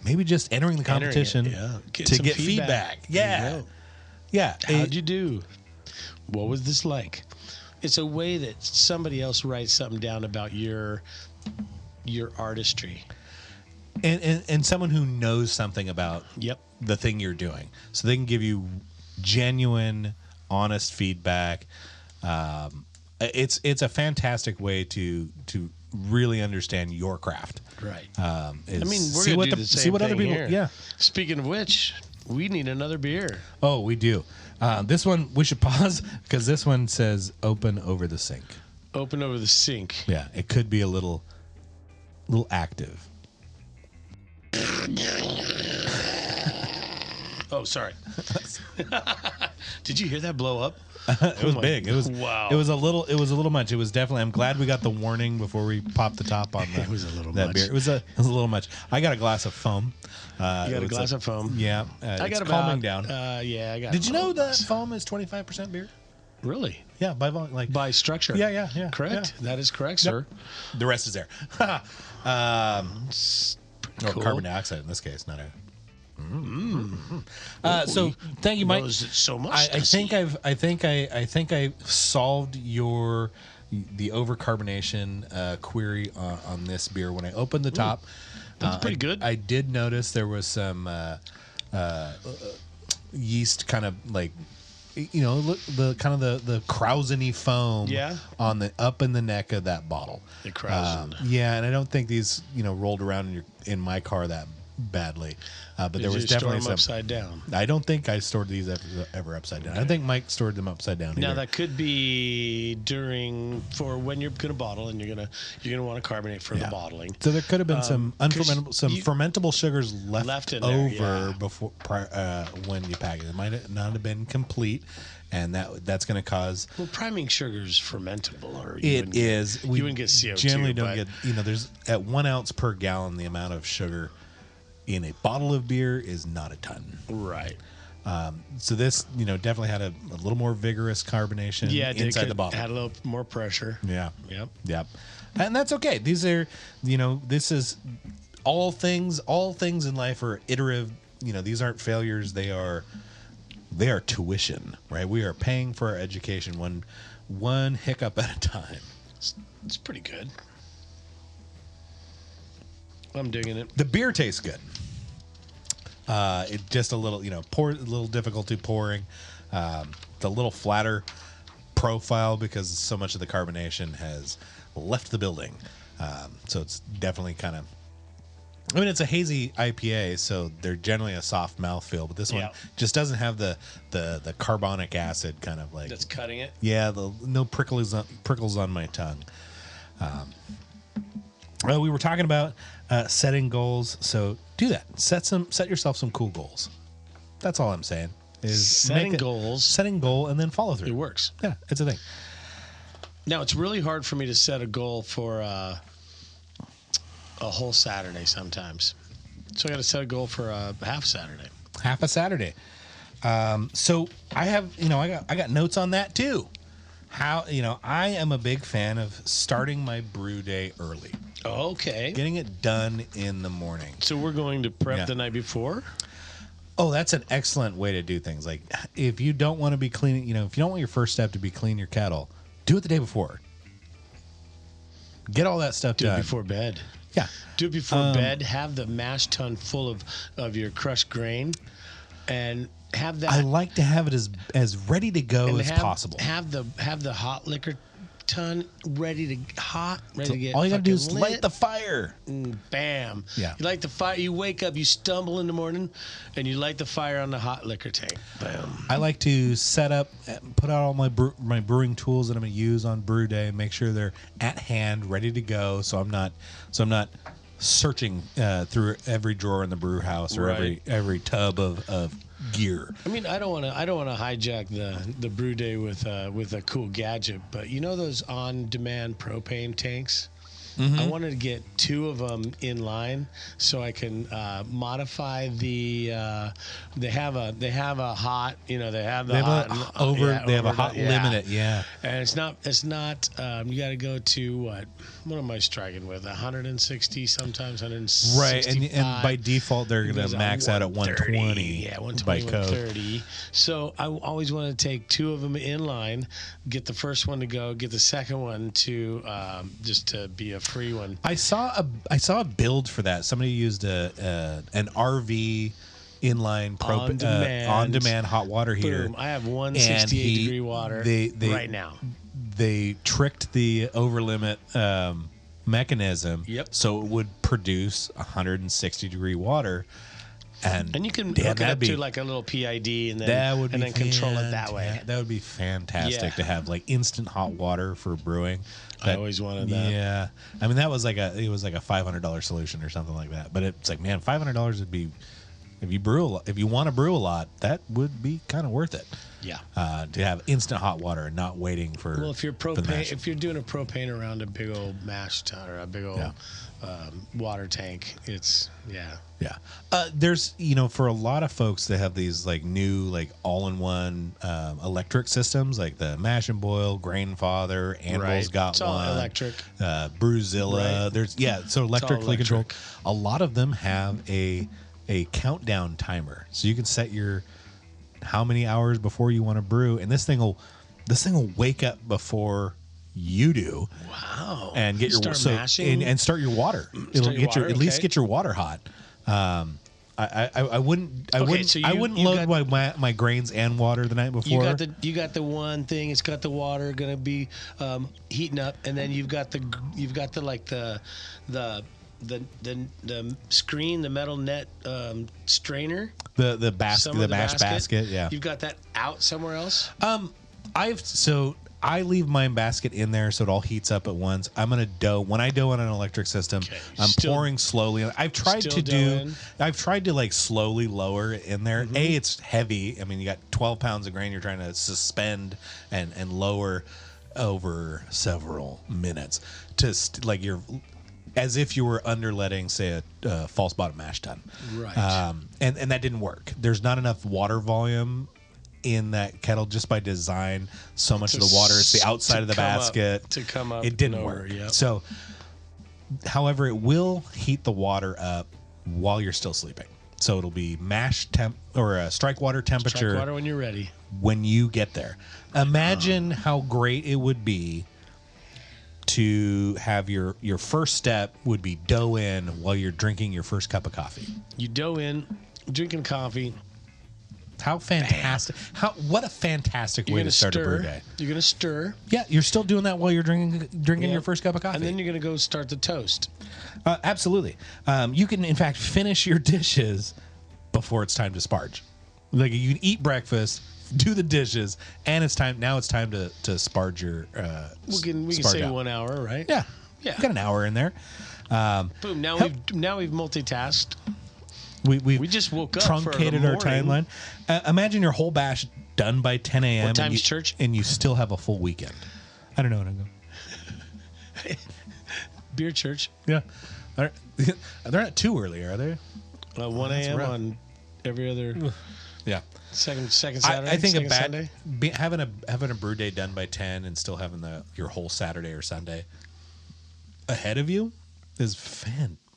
maybe just entering the competition Get to some get feedback. There you Yeah. go. How'd you do? What was this like? It's a way that somebody else writes something down about your artistry. And someone who knows something about Yep. the thing you're doing, so they can give you genuine, honest feedback. It's a fantastic way to really understand your craft. Right. I mean, we're going to do the same see what other thing people. here. Yeah. Speaking of which, we need another beer. Oh, we do. This one we should pause because this one says "open over the sink." Open over the sink. Yeah, it could be a little active. Oh, sorry. Did you hear that blow up? It was big. It was wow. It was a little much. It was definitely. I'm glad we got the warning before we popped the top on It was a little that much. beer. It was a little much. I got a glass of foam. You got a glass of foam? Yeah, I it's got calming about, down. yeah, I got. Did you know that glass. foam is 25% beer? Really? Yeah, by volume. Like By structure? Yeah. Correct. Yeah. That is correct, Yep. sir. The rest is there. Or Cool. carbon dioxide in this case, not air. So thank you, Mike. Knows it so much. I does think he? I think I solved the overcarbonation query on this beer when I opened the top. That's pretty good. I did notice there was some yeast kind of like the kind of the Krausen-y foam on the up in the neck of that bottle. The Krausen. Yeah, and I don't think these rolled around in my car that badly. But Did there was you store definitely them some upside down. I don't think I stored these ever upside down. I think Mike stored them upside down. Now either. that could be for when you're going to bottle and you're gonna want to carbonate for the bottling. So there could have been some fermentable sugars left in there, over before when you pack it. It might not have been complete, and that's going to cause. Well, priming sugar is fermentable, or It is. You wouldn't get CO2. Generally, don't but get. There's at 1 ounce per gallon. The amount of sugar in a bottle of beer is not a ton. Right. So this, definitely had a little more vigorous carbonation inside the bottle. Had a little more pressure. Yeah. Yep. And that's okay. These are, this is all things in life are iterative. These aren't failures. They are tuition, right? We are paying for our education one hiccup at a time. It's pretty good. I'm digging it. The beer tastes good. It just a little, a little difficulty pouring. The little flatter profile because so much of the carbonation has left the building. So it's definitely kind of. I mean, it's a hazy IPA, so they're generally a soft mouthfeel, but this one just doesn't have the carbonic acid kind of like That's cutting it. Yeah, no prickles on my tongue. Well, we were talking about setting goals, so do that. Set yourself some cool goals. That's all I'm saying. Is Setting goals. setting goal, and then follow through. It works. Yeah, it's a thing. Now, it's really hard for me to set a goal for a whole Saturday sometimes. So I got to set a goal for a half Saturday. Half a Saturday. So I have, I got notes on that too. How, I am a big fan of starting my brew day early. Okay. Getting it done in the morning. So we're going to prep the night before? Oh, that's an excellent way to do things. Like, if you don't want to be cleaning, if you don't want your first step to be clean your kettle, do it the day before. Get all that stuff Do done. it before bed. Yeah. Do it before bed. Have the mash tun full of your crushed grain, and have that. I like to have it as ready to go as possible. Have the hot liquor ton ready to get. All you gotta do is fucking light lit. the fire. Bam. Yeah. You light the fire. You wake up. You stumble in the morning, and you light the fire on the hot liquor tank. Bam. I like to set up, put out all my brewing tools that I'm going to use on brew day, make sure they're at hand, ready to go. So I'm not searching through every drawer in the brew house or Right. every tub of gear. I mean, I don't want to hijack the brew day with a cool gadget, but those on-demand propane tanks. I wanted to get 2 of them in line so I can modify the. They have a hot. They have the They have hot a they have a hot yeah. limit. Yeah. And it's not. You got to go to what? What am I striking with? 160 sometimes 165. Right, and by default they're going to max out at 120. Yeah, 120, by code. 130. So I always want to take 2 of them in line, get the first one to go, get the second one to just to be a free one. I saw a build for that. Somebody used an RV inline on demand hot water heater. Boom! I have 168 degree water right now. They tricked the over limit mechanism, so it would produce 160 degree water, and you can hook it up to like a little PID and then control it that way. That would be fantastic to have like instant hot water for brewing. I always wanted that. Yeah, I mean it was like a $500 solution or something like that. But it's like, man, $500 would be, if you want to brew a lot, that would be kind of worth it. Yeah. To have instant hot water and not waiting for. Well, if you're doing a propane around a big old mash tun or a big old water tank, it's Yeah. There's for a lot of folks that have these like new like all-in-one electric systems, like the Mash and Boil, Grainfather, Anvil's got it's all one. Electric. Brewzilla. Right. So electrically controlled. A lot of them have a countdown timer, so you can set your how many hours before you want to brew, and this thing will wake up before you do. Wow! And get mashing and start your water. It'll at least get your water hot. I wouldn't load my grains and water the night before. You got the one thing. It's got the water gonna be heating up, and then you've got the screen, the metal net strainer, the mash basket. Yeah, you've got that out somewhere else. I leave my basket in there so it all heats up at once. I'm gonna dough when I dough on an electric system. I'm pouring slowly. I've tried to like slowly lower it in there. Mm-hmm. It's heavy. I mean, you got 12 pounds of grain you're trying to suspend and lower over several minutes to like you're as if you were underletting, say, a false bottom mash tun. Right. And that didn't work. There's not enough water volume in that kettle just by design. So much of the water is the outside of the basket. To come up. It didn't work. Yep. So, however, it will heat the water up while you're still sleeping. So it'll be mash temp or a strike water temperature. Strike water when you're ready. When you get there. Imagine how great it would be to have your first step would be dough in while you're drinking your first cup of coffee. You dough in, drinking coffee. How fantastic! What a fantastic way to start a brew day. You're gonna stir. Yeah, you're still doing that while you're drinking your first cup of coffee, and then you're gonna go start the toast. Absolutely. You can in fact finish your dishes before it's time to sparge. Like you can eat breakfast, do the dishes, and it's time to sparge your. We can say out. 1 hour, right? Yeah. You got an hour in there. Boom! Now we've multitasked. We just woke up. Truncated our timeline. Imagine your whole bash done by 10 a.m. What time's church? And you still have a full weekend. I don't know what I'm going. Beer church. Yeah. They're not too early, are they? 1 a.m. on every other. Yeah. Second Saturday. I think Sunday. Having a brew day done by 10 and still having your whole Saturday or Sunday ahead of you is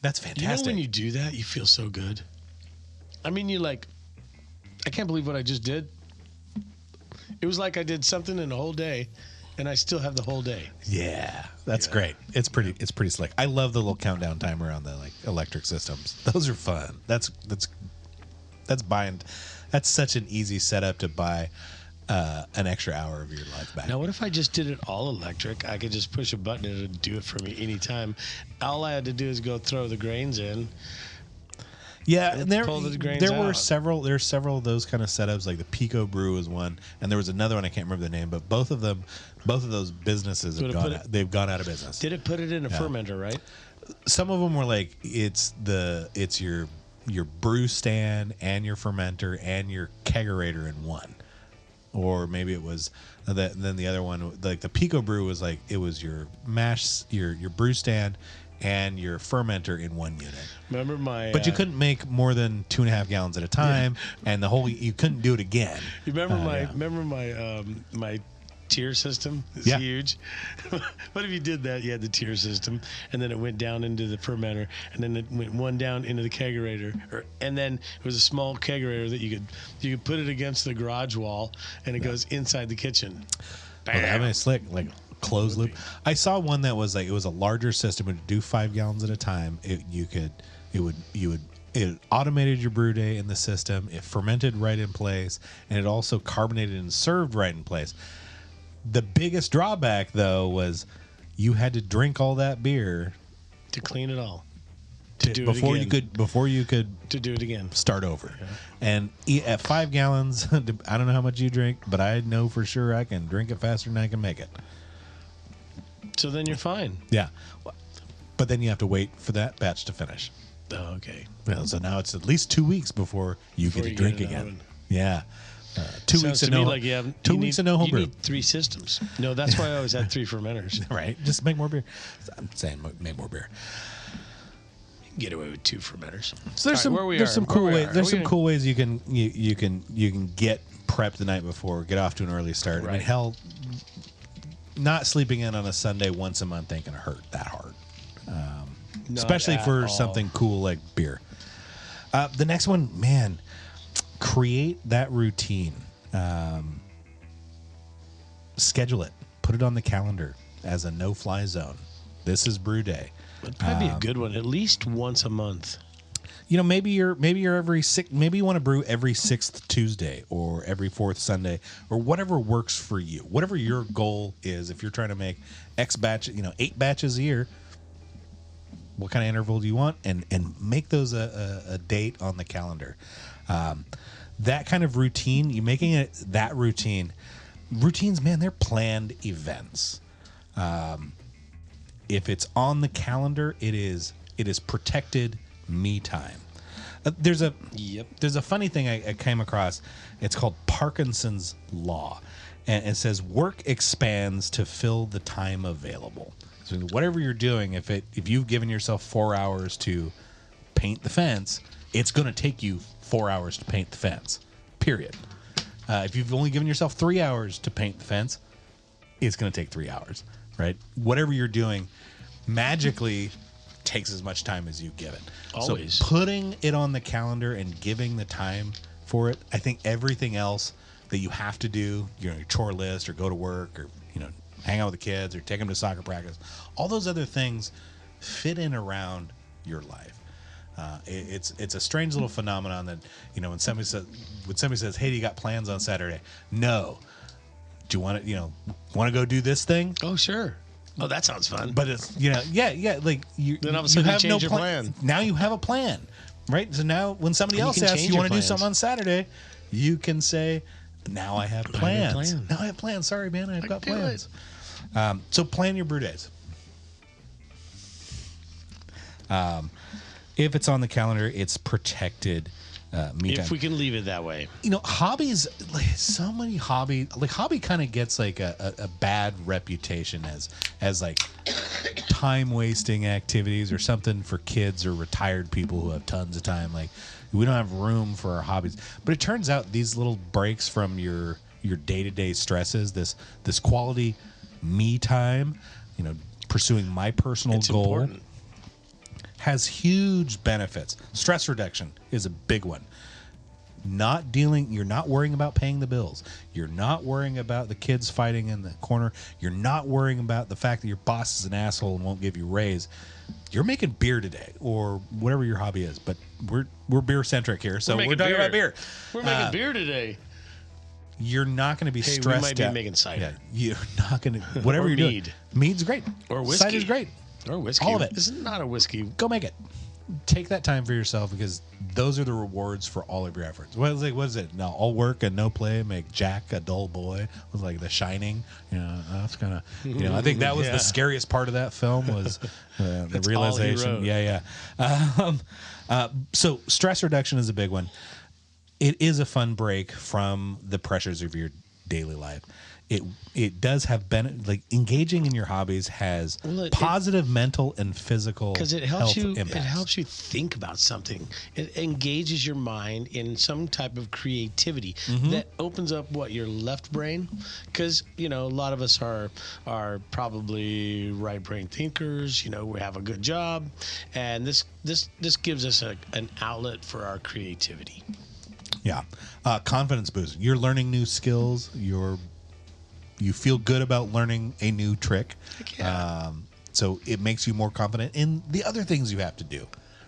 That's fantastic. You know when you do that, you feel so good. I mean, you're like, I can't believe what I just did. It was like I did something in a whole day, and I still have the whole day. Yeah, that's great. It's pretty slick. I love the little countdown timer on the electric systems. Those are fun. That's buying. That's such an easy setup to buy an extra hour of your life back. Now, what if I just did it all electric? I could just push a button and it would do it for me anytime. All I had to do is go throw the grains in. Yeah, and there's several of those kind of setups. Like the Pico Brew is one, and there was another one I can't remember the name, but both of those businesses they've gone out of business. Did it put it in a fermenter, right? Some of them were like it's your brew stand and your fermenter and your kegerator in one. or maybe it was then the other one, like the Pico Brew was like it was your mash, your brew stand, and your fermenter in one unit. Remember my? But you couldn't make more than 2.5 gallons at a time, and you couldn't do it again. You remember my tier system? It's Yeah. huge. What if you did that? You had the tier system, and then it went down into the fermenter, and then it went one down into the kegerator, and then it was a small kegerator that you could put it against the garage wall, and it goes inside the kitchen. Well, that was slick, like closed loop. I saw one that was like it was a larger system. It would do 5 gallons at a time. It automated your brew day in the system. It fermented right in place, and it also carbonated and served right in place. The biggest drawback, though, was you had to drink all that beer To clean it all. before you could To do it again. start over. Yeah. And at 5 gallons, I don't know how much you drink, but I know for sure I can drink it faster than I can make it. So then you're fine. Yeah, but then you have to wait for that batch to finish. Oh, okay. Well, so now it's at least 2 weeks before you get to drink again. Yeah. 2 weeks to of me no, like you have, 2 you weeks need, of no you homebrew. need 3 systems. No, that's why I always had 3 fermenters. Right. Just make more beer. I'm saying make more beer. Get away with 2 fermenters. So there's some cool ways you can get prepped the night before, get off to an early start. Right. I mean, hell, not sleeping in on a Sunday once a month ain't gonna hurt that hard, especially for all. something cool like beer. The next one, man, create that routine. Schedule it. Put it on the calendar as a no-fly zone. This is brew day. It'd probably be a good one, at least once a month. You know, maybe you're maybe you want to brew every 6th Tuesday or every 4th Sunday or whatever works for you. Whatever your goal is, if you're trying to make X batch, 8 batches a year, what kind of interval do you want? And make those a date on the calendar. That kind of routine, you making it that routine. Routines, man, they're planned events. If it's on the calendar, it is protected me time. There's a funny thing I came across. It's called Parkinson's Law, and it says work expands to fill the time available. So whatever you're doing, if you've given yourself 4 hours to paint the fence, it's going to take you 4 hours to paint the fence. Period. If you've only given yourself 3 hours to paint the fence, it's going to take 3 hours. Right? Whatever you're doing, magically takes as much time as you give it. Always. So putting it on the calendar and giving the time for it, I think everything else that you have to do, your chore list or go to work or, hang out with the kids or take them to soccer practice, all those other things fit in around your life. It's a strange little phenomenon that, when somebody says, hey, do you got plans on Saturday? No. Do you want to go do this thing? Oh, sure. Oh, that sounds fun. But it's like you. Then all of a sudden you have you change no your plan. Now you have a plan, right? So now when somebody else asks you want to do something on Saturday, you can say, "Now I have plans. Now I have plans. Sorry, man, I've got plans." So plan your brew days. If it's on the calendar, it's protected. Me time. If we can leave it that way. Hobbies, like so many hobby kind of gets like a bad reputation as like time wasting activities or something for kids or retired people who have tons of time. Like we don't have room for our hobbies. But it turns out these little breaks from your day-to-day stresses, this quality me time, pursuing my personal goal. Important. Has huge benefits. Stress reduction is a big one. You're not worrying about paying the bills. You're not worrying about the kids fighting in the corner. You're not worrying about the fact that your boss is an asshole and won't give you a raise. You're making beer today or whatever your hobby is, but we're beer centric here, so we're talking about beer. We're making beer today. You're not going to be stressed we might be out. making cider. Yeah, you're not going to whatever Or you're mead. doing. Mead's great. Or whiskey. Cider's great. Or whiskey. All of it. This is not a whiskey. Go make it. Take that time for yourself because those are the rewards for all of your efforts. What is it? No, all work and no play make Jack a dull boy. Was like The Shining. That's kind of. I think that was the scariest part of that film was the realization. Yeah. So stress reduction is a big one. It is a fun break from the pressures of your daily life. It does have like engaging in your hobbies has positive mental and physical because it helps health you. impacts. It helps you think about something. It engages your mind in some type of creativity that opens up your left brain. Because a lot of us are probably right brain thinkers. We have a good job, and this gives us an outlet for our creativity. Yeah, confidence boost. You're learning new skills. You feel good about learning a new trick. Yeah. So it makes you more confident in the other things you have to do.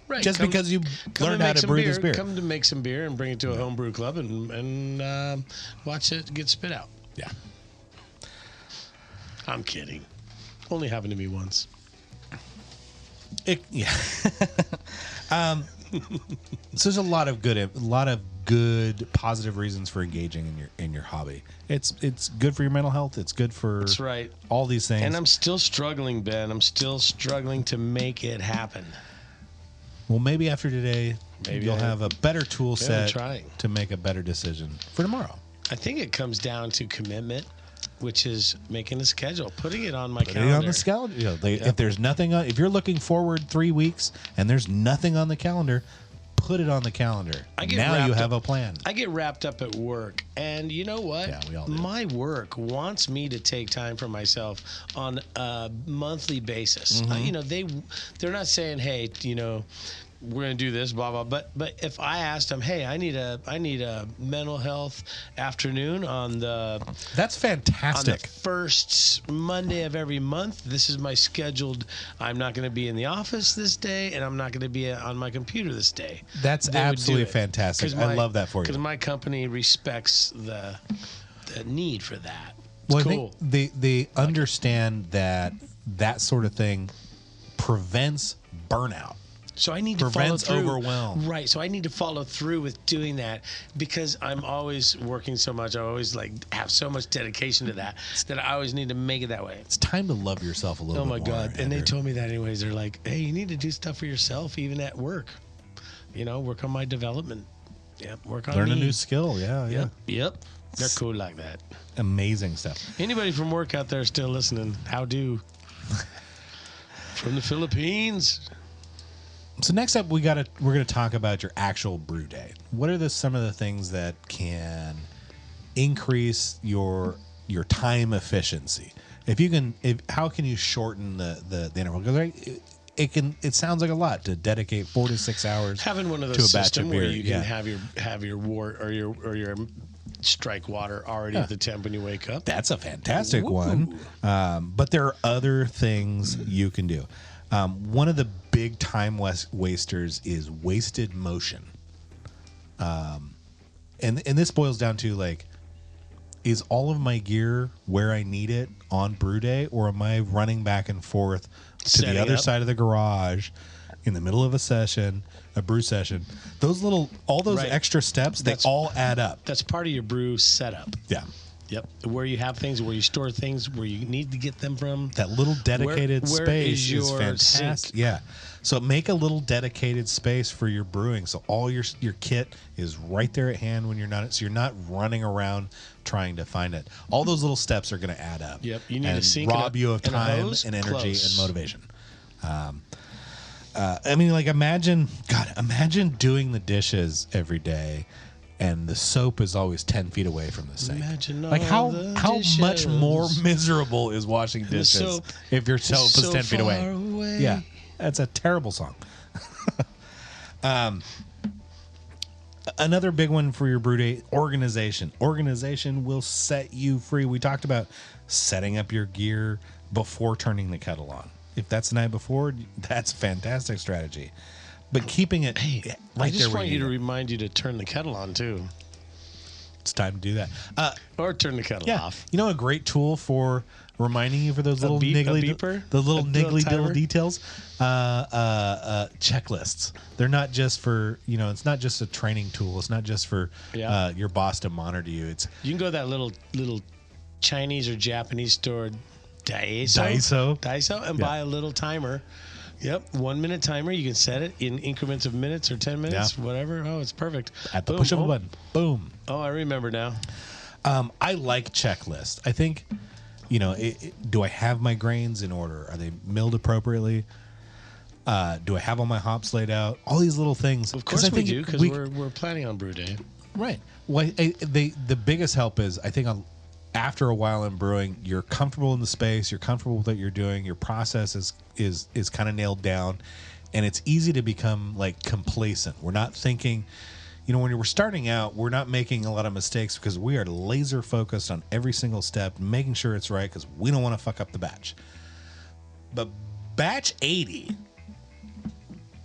Right. Just because you learned how to brew this beer. Come to make some beer and bring it to a homebrew club and watch it get spit out. Yeah. I'm kidding. Only happened to me once. Yeah. So there's a lot of good positive reasons for engaging in your hobby. It's good for your mental health. It's good for That's right. all these things. And I'm still struggling, Ben. I'm still struggling to make it happen. Well, maybe after today, you'll have a better tool set to make a better decision for tomorrow. I think it comes down to commitment, which is making a schedule, putting it on my calendar. Put it on the schedule. If there's nothing on, if you're looking forward 3 weeks and there's nothing on the calendar, put it on the calendar. Now you have a plan. I get wrapped up at work, and you know what? Yeah, we all do. My work wants me to take time for myself on a monthly basis. They're not saying, hey, we're gonna do this, blah blah. But if I asked them, hey, I need a mental health afternoon on the That's fantastic. on the first Monday of every month. This is my scheduled. I'm not going to be in the office this day, and I'm not going to be on my computer this day. That's absolutely fantastic. I love that for you. Because my company respects the need for that. Well, cool. I think they understand that sort of thing prevents burnout. So I need to follow Prevents through. overwhelm. Right. So I need to follow through with doing that because I'm always working so much. I always have so much dedication to that I always need to make it that way. It's time to love yourself a little bit more. Oh my God. Andrew. And they told me that anyways. They're like, hey, you need to do stuff for yourself even at work. Work on my development. Yep. Work on Learn me. a new skill. Yeah. Yep. They're cool like that. Amazing stuff. Anybody from work out there still listening? How do? From the Philippines. So next up, we're going to talk about your actual brew day. What are some of the things that can increase your time efficiency? How can you shorten the interval? Because it sounds like a lot to dedicate 4 to 6 hours. Having one of to those a batch of systems beer. where you can have your wort or your strike water already at the temp when you wake up. That's a fantastic one. But there are other things you can do. One of the big time wasters is wasted motion. And this boils down to is all of my gear where I need it on brew day, or am I running back and forth to the other side of the garage in the middle of a brew session? All those extra steps, they all add up. That's part of your brew setup. Yeah. Yep. Where you have things, where you store things, where you need to get them from. That little dedicated where space is your fantastic. sink? Yeah. So make a little dedicated space for your brewing. So all your kit is right there at hand when you're not running around trying to find it. All those little steps are going to add up. Yep. You need and a sink rob you of and a time hose? and energy Close. and motivation. Imagine doing the dishes every day, and the soap is always 10 feet away from the sink. Imagine how dishes. much more miserable is washing dishes soap if your soap is so 10 feet away? far away. Yeah, that's a terrible song. Another big one for your brew day: organization. Organization will set you free. We talked about setting up your gear before turning the kettle on. If that's the night before, that's a fantastic strategy. But keeping it right I just there want you to remind you to turn the kettle on too, it's time to do that. or turn the kettle off. You know, a great tool for reminding you for those little beeper? the little A little niggly timer? little details. Checklists. They're not just for it's not just a training tool. It's not just for your boss to monitor you. You can go to that little Chinese or Japanese store, Daiso, and buy a little timer. Yep, 1 minute timer. You can set it in increments of minutes or 10 minutes, whatever. Oh, it's perfect. At the push of a button. Boom. Oh, I remember now. I like checklists. I think, do I have my grains in order? Are they milled appropriately? Do I have all my hops laid out? All these little things. Of course I we think do, because we're planning on brew day. Right. Well, the biggest help is, I think, after a while in brewing, you're comfortable in the space, you're comfortable with what you're doing, your process is kind of nailed down, and it's easy to become like complacent. We're not thinking, when we're starting out, we're not making a lot of mistakes because we are laser focused on every single step, making sure it's right because we don't want to fuck up the batch. But batch 80,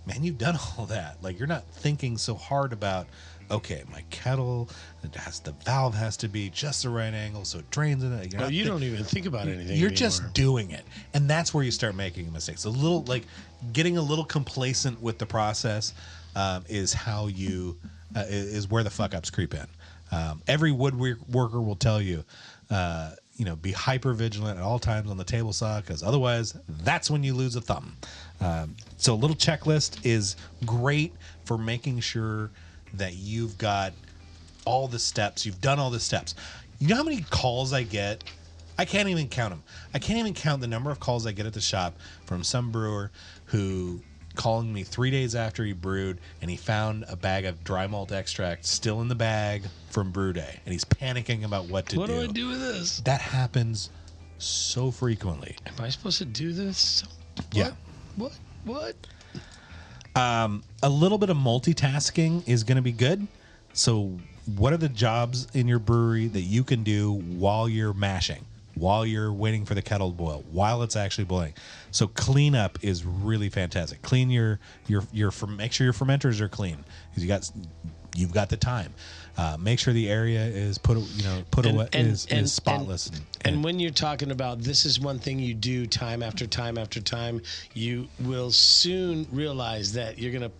man, you've done all that. Like, you're not thinking so hard about, okay, my kettle, the valve has to be just the right angle so it drains in it. You don't even think about anything. You're anymore. just doing it, and that's where you start making mistakes. A little, like, getting a little complacent with the process is how you is where the fuck ups creep in. Every woodworker will tell you, be hyper vigilant at all times on the table saw, because otherwise that's when you lose a thumb. So a little checklist is great for making sure that you've got all the steps. You've done all the steps. You know how many calls I get? I can't even count them. I can't even count the number of calls I get at the shop from some brewer who calling me 3 days after he brewed, and he found a bag of dry malt extract still in the bag from brew day, and he's panicking about what to do. What do I do with this? That happens so frequently. Am I supposed to do this? Yeah. What? A little bit of multitasking is going to be good. So what are the jobs in your brewery that you can do while you're mashing, while you're waiting for the kettle to boil, while it's actually boiling? So cleanup is really fantastic. Clean your make sure your fermenters are clean, because you've got the time. Make sure the area is is spotless. And when you're talking about, this is one thing you do time after time after time, you will soon realize that you're going to,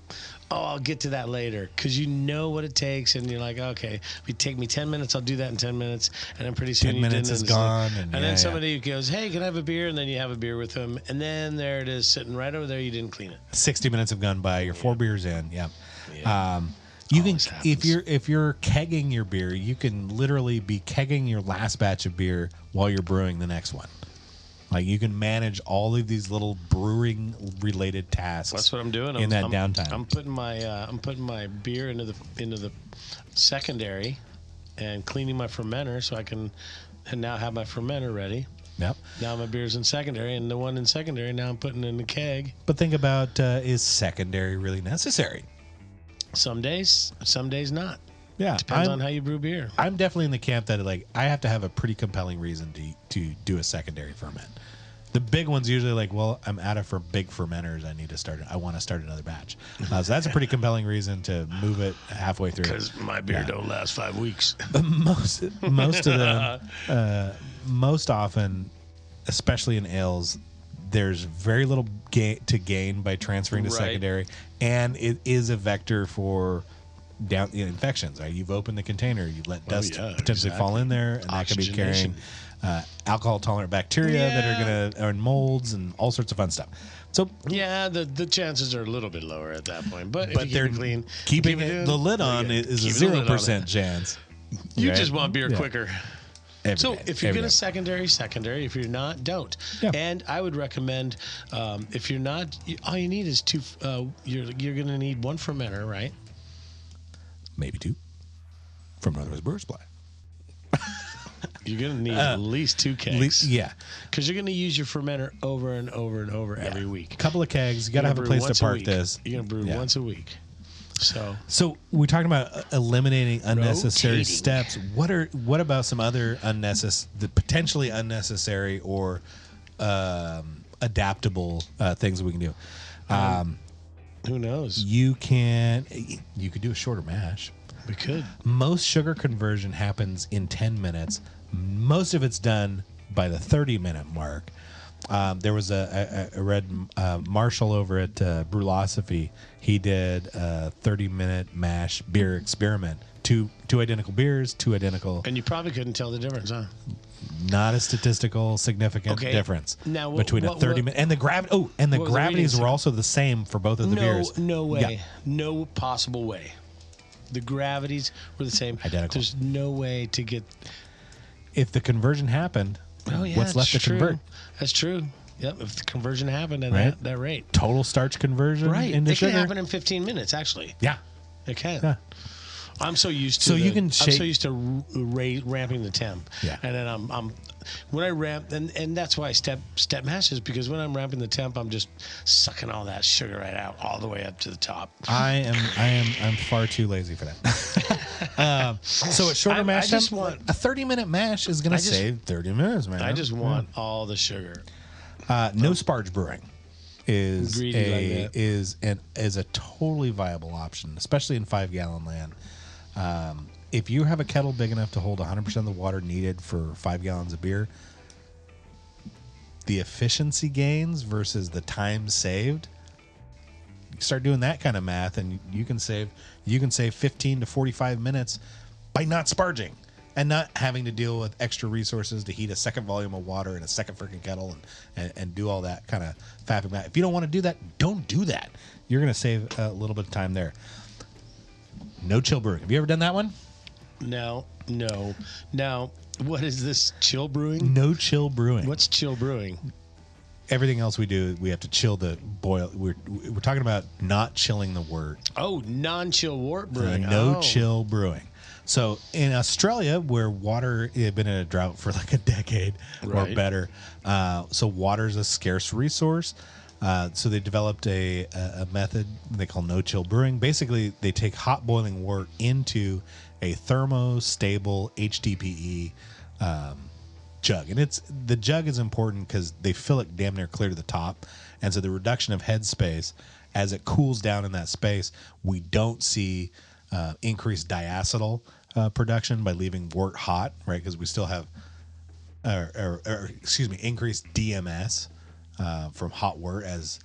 I'll get to that later, because you know what it takes, and you're like, okay, if it take me 10 minutes, I'll do that in 10 minutes, and then pretty soon 10 minutes is gone. And then somebody goes, hey, can I have a beer? And then you have a beer with them, and then there it is sitting right over there. You didn't clean it. 60 minutes have gone by. You're 4 beers in. Yeah. You can, if you're kegging your beer, you can literally be kegging your last batch of beer while you're brewing the next one. Like, you can manage all of these little brewing related tasks. That's what I'm doing. In that downtime. I'm putting my beer into the secondary and cleaning my fermenter, so I can now have my fermenter ready. Yep. Now my beer's in secondary, and the one in secondary now I'm putting in the keg. But think about, is secondary really necessary? Some days not. Yeah, depends on how you brew beer. I'm definitely in the camp that, like, I have to have a pretty compelling reason to do a secondary ferment. The big ones usually like, well, I'm out of big fermenters. I want to start another batch. So that's a pretty compelling reason to move it halfway through. Because my beer don't last 5 weeks. Most of them, most often, especially in ales, there's very little to gain by transferring to secondary, and it is a vector for infections. Right? You've opened the container, you let dust potentially fall in there, and that could be carrying alcohol tolerant bacteria that are going to earn molds and all sorts of fun stuff. So the chances are a little bit lower at that point, but if they're you clean, keeping the lid on is a 0% chance. You just want beer quicker. Every day, if you're going to secondary. If you're not, don't. Yeah. And I would recommend, if you're not, all you need is two. You're going to need one fermenter, right? Maybe 2 from Northwest Brewers Supply. You're going to need at least 2 kegs. Yeah. Because you're going to use your fermenter over and over and over every week. A couple of kegs. You got to have a place to park this. You're going to brew once a week. So we're talking about eliminating unnecessary steps. What about some other potentially unnecessary or adaptable things that we can do? Who knows? You could do a shorter mash. We could. Most sugar conversion happens in 10 minutes. Most of it's done by the 30-minute mark. There was a read Marshall over at Brewlosophy. He did a 30-minute mash beer experiment. Two identical beers, 2 identical. And you probably couldn't tell the difference, huh? Not a statistical significant difference between a 30-minute and the gravity. Oh, and the gravities were also the same for both of the beers. No way. Yeah. No possible way. The gravities were the same. Identical. There's no way to get. if the conversion happened, what's left to convert? That's true. Yep, if the conversion happened at Right. that rate. Total starch conversion into It sugar. can happen in 15 minutes, actually. Yeah. It can. Yeah. I'm so used to So you can I'm shake- so used to ramping the temp. Yeah. And then I'm when I ramp and that's why I step mashes, because when I'm ramping the temp, I'm just sucking all that sugar right out all the way up to the top. I'm far too lazy for that. So a shorter mash I just temp, want- a 30-minute mash is going to save 30 minutes, man. I just want all the sugar. No sparge brewing is Greedy like that. is a totally viable option, especially in 5-gallon land. If you have a kettle big enough to hold 100% of the water needed for 5 gallons of beer, the efficiency gains versus the time saved, you start doing that kind of math, and you can save 15 to 45 minutes by not sparging and not having to deal with extra resources to heat a second volume of water in a second freaking kettle and do all that kind of fapping math. If you don't want to do that, don't do that. You're going to save a little bit of time there. No chill brewing. Have you ever done that one? No. Now, what is this? Chill brewing? No chill brewing. What's chill brewing? Everything else we do, we have to chill the boil. We're talking about not chilling the wort. Oh, non-chill wort brewing. No Oh. chill brewing. So in Australia, where water had been in a drought for like a decade or Right. better, so water is a scarce resource. So they developed a method they call no chill brewing. Basically, they take hot boiling wort into a thermostable HDPE jug, and the jug is important because they fill it damn near clear to the top, and so the reduction of head space as it cools down in that space, we don't see increased diacetyl production by leaving wort hot, right? Because we still have, increased DMS from hot wort as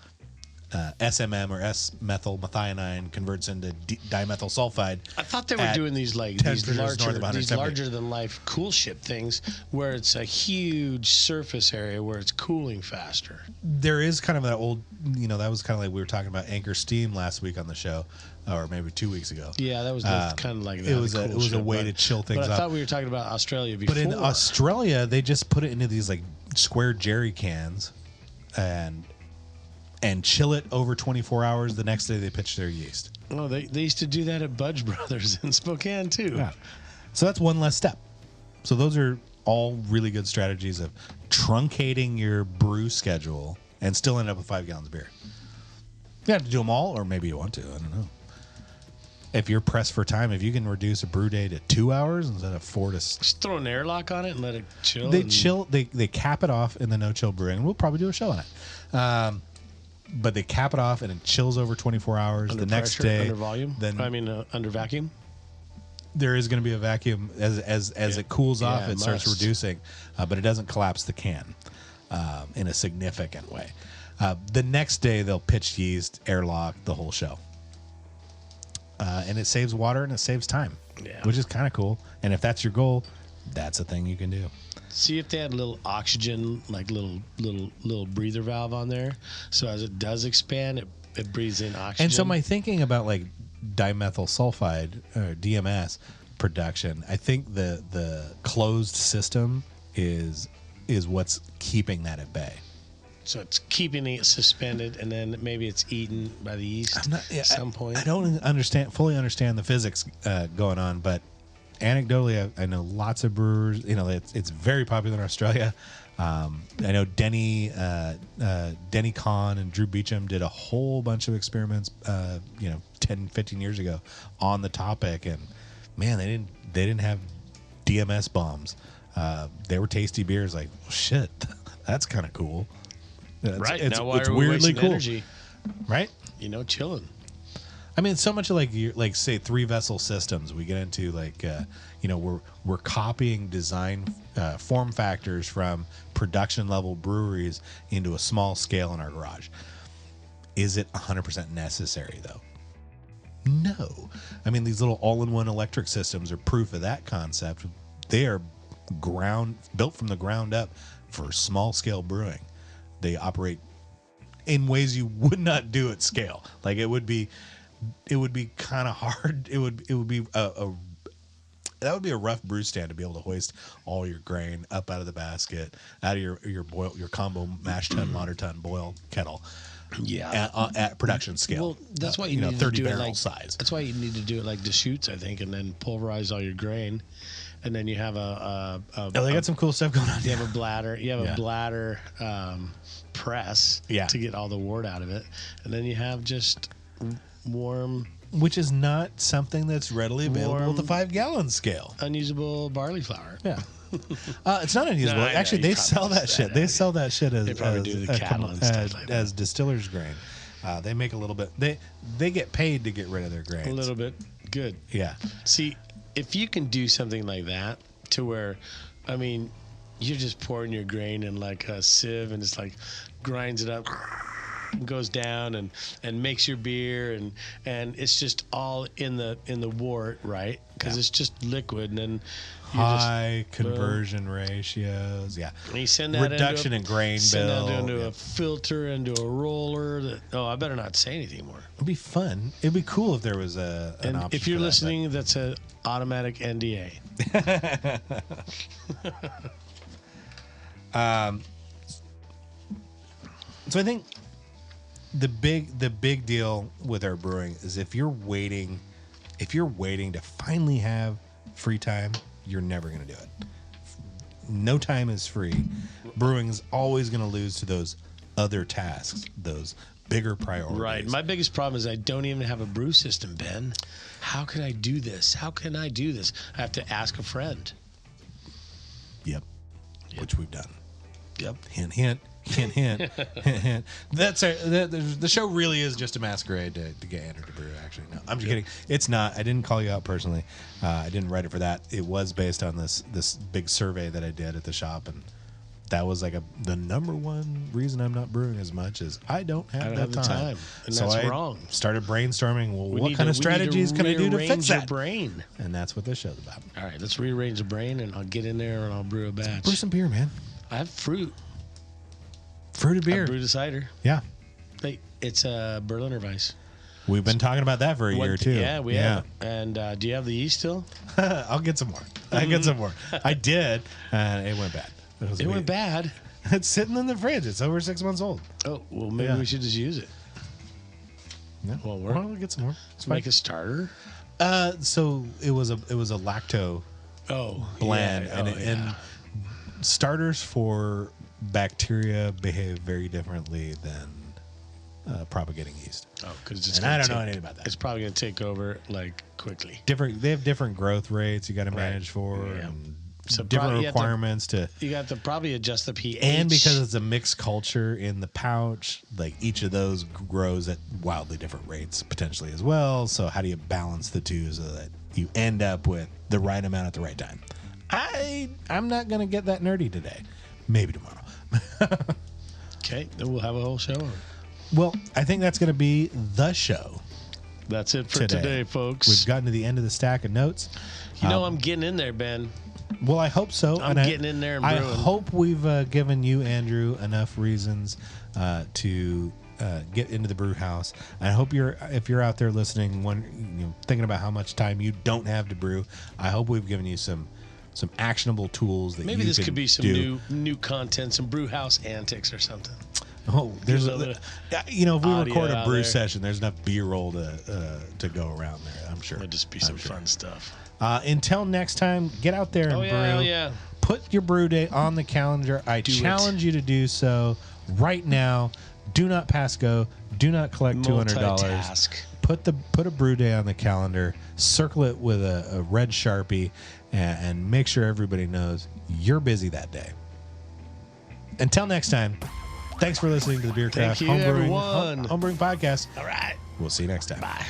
SMM or S-methyl methionine converts into dimethyl sulfide. I thought they were at doing these temperatures north of 170. larger than life cool ship things where it's a huge surface area where it's cooling faster. There is kind of that old, that was kind of like we were talking about Anchor Steam last week on the show, or maybe 2 weeks ago. Yeah, that was kind of like that. It was a way to chill things But I up. thought we were talking about Australia before. But in Australia, they just put it into these like square jerry cans, and chill it over 24 hours. The next day, they pitch their yeast. Oh, they used to do that at Budge Brothers in Spokane too. Yeah. So that's one less step. So those are all really good strategies of truncating your brew schedule and still end up with 5 gallons of beer. You have to do them all, or maybe you want to. I don't know. If you're pressed for time, if you can reduce a brew day to 2 hours instead of 4 to Just throw an airlock on it and let it chill. They cap it off in the no chill brewing. We'll probably do a show on it. But they cap it off and it chills over 24 hours. Under the next pressure, day, under volume. Under vacuum. there is going to be a vacuum as it cools off. Yeah, It starts must. reducing, but it doesn't collapse the can in a significant way. The next day they'll pitch yeast, airlock, the whole show, and it saves water and it saves time, which is kind of cool. And if that's your goal, that's a thing you can do. See if they had a little oxygen, like little breather valve on there, so as it does expand, it breathes in oxygen. And so my thinking about like dimethyl sulfide or DMS production, I think the closed system is what's keeping that at bay. So it's keeping it suspended, and then maybe it's eaten by the yeast at some point. I don't fully understand the physics going on, but anecdotally, I know lots of brewers. It's very popular in Australia. I know Denny Kahn and Drew Beecham did a whole bunch of experiments, 10, 15 years ago on the topic, and man, they didn't have DMS bombs. They were tasty beers. Like, shit, that's kind of cool. Right It's now, why are we weirdly wasting cool, energy? right? Chilling. I mean, so much like say 3-vessel systems. We get into we're copying design form factors from production level breweries into a small scale in our garage. Is it 100% necessary though? No. I mean, these little all-in-one electric systems are proof of that concept. They are built from the ground up for small scale brewing. They operate in ways you would not do at scale. Like it would be kind of hard. It would be that would be a rough brew stand to be able to hoist all your grain up out of the basket, out of your combo mash tun, water tun, boil kettle. Yeah. At production scale. Well, that's why you need 30 to do barrel it like size. That's why you need to do it like Deschutes, I think, and then pulverize all your grain, and then you have They got some cool stuff going on. you have a bladder. You have Yeah. a bladder press Yeah. to get all the wort out of it, and then you have just warm, Which is not something that's readily available with the 5-gallon scale. unusable barley flour. Yeah. It's not unusable. No, I know, Actually, you they probably sell that just shit. said They that. sell that shit as They probably do the cattle and stuff like that. as distillers grain. They make a little bit. They get paid to get rid of their grains. A little bit. Good. Yeah. See, if you can do something like that to where, I mean, you're just pouring your grain in like a sieve and it's like grinds it up, goes down and makes your beer and it's just all in the wort, right? Because it's just liquid and then you High just, conversion ratios. Yeah. and you send that Reduction in grain send bill. that into Yeah. a filter, into a roller. I better not say anything more. It'd be fun. It'd be cool if there was an And option. if you're for that, listening, that's an automatic NDA. So I think the big deal with our brewing is if you're waiting to finally have free time, you're never going to do it. No time is free. Brewing is always going to lose to those other tasks, those bigger priorities. Right. My biggest problem is I don't even have a brew system, Ben. How can I do this? How can I do this? I have to ask a friend. Yep. Which we've done. Yep. Hint, hint. Hint, hint, hint, hint. The show really is just a masquerade to get Andrew to brew. Actually, no, I'm just kidding. It's not. I didn't call you out personally. I didn't write it for that. It was based on this big survey that I did at the shop, and that was like the number one reason I'm not brewing as much is I don't have the time. And so that's I wrong. started brainstorming. Well, We what need kind to- of strategies we need can I do to fix rearrange your that? brain. And that's what this show's about. All right, let's rearrange the brain, and I'll get in there and I'll brew a batch. Brew some beer, man. I have fruit. Fruited beer. I brewed a cider. Yeah, Hey, it's a Berliner Weiss. we've been talking about that for a year or two. Yeah, we have. And do you have the yeast still? I'll get some more. I get some more. I did, and it went bad. It went bad. It's sitting in the fridge. It's over 6 months old. Oh, well, maybe Yeah. we should just use it. Yeah. Won't Well, work. we'll get some more. It's Let's fine. make a starter. So it was a lacto Oh, blend, yeah. and starters for bacteria behave very differently than propagating yeast. Oh, because it's. And gonna I don't know take- anything about that. It's probably going to take over like quickly. They have different growth rates you got to Right. manage for, Yeah. and So different probably you have to- requirements to. You got to probably adjust the pH. And because it's a mixed culture in the pouch, like each of those grows at wildly different rates potentially as well. So how do you balance the two so that you end up with the right amount at the right time? I'm not going to get that nerdy today. Maybe tomorrow. Okay, then we'll have a whole show on it. Well, I think that's going to be the show. That's it for today, folks. We've gotten to the end of the stack of notes. You know, I'm getting in there, Ben. Well, I hope so. I'm getting in there and I brewing. hope we've given you, Andrew, enough reasons to get into the brew house. I hope if you're out there listening, thinking about how much time you don't have to brew, I hope we've given you some actionable tools that Maybe you this can could be some do. new content, some brew house antics or something. Oh, there's a little if we audio record a out brew there. session, there's enough B-roll to go around there. I'm sure. Might just be some fun stuff. Until next time, get out there and Oh brew. yeah, oh yeah. Put your brew day on the calendar. I Do challenge you to do so right now. Do not pass go. Do not collect $200. Multitask. Put a brew day on the calendar. Circle it with a red Sharpie, and make sure everybody knows you're busy that day. Until next time, thanks for listening to the Beer Craft Thank you, everyone. Homebrewing Podcast. All right. We'll see you next time. Bye.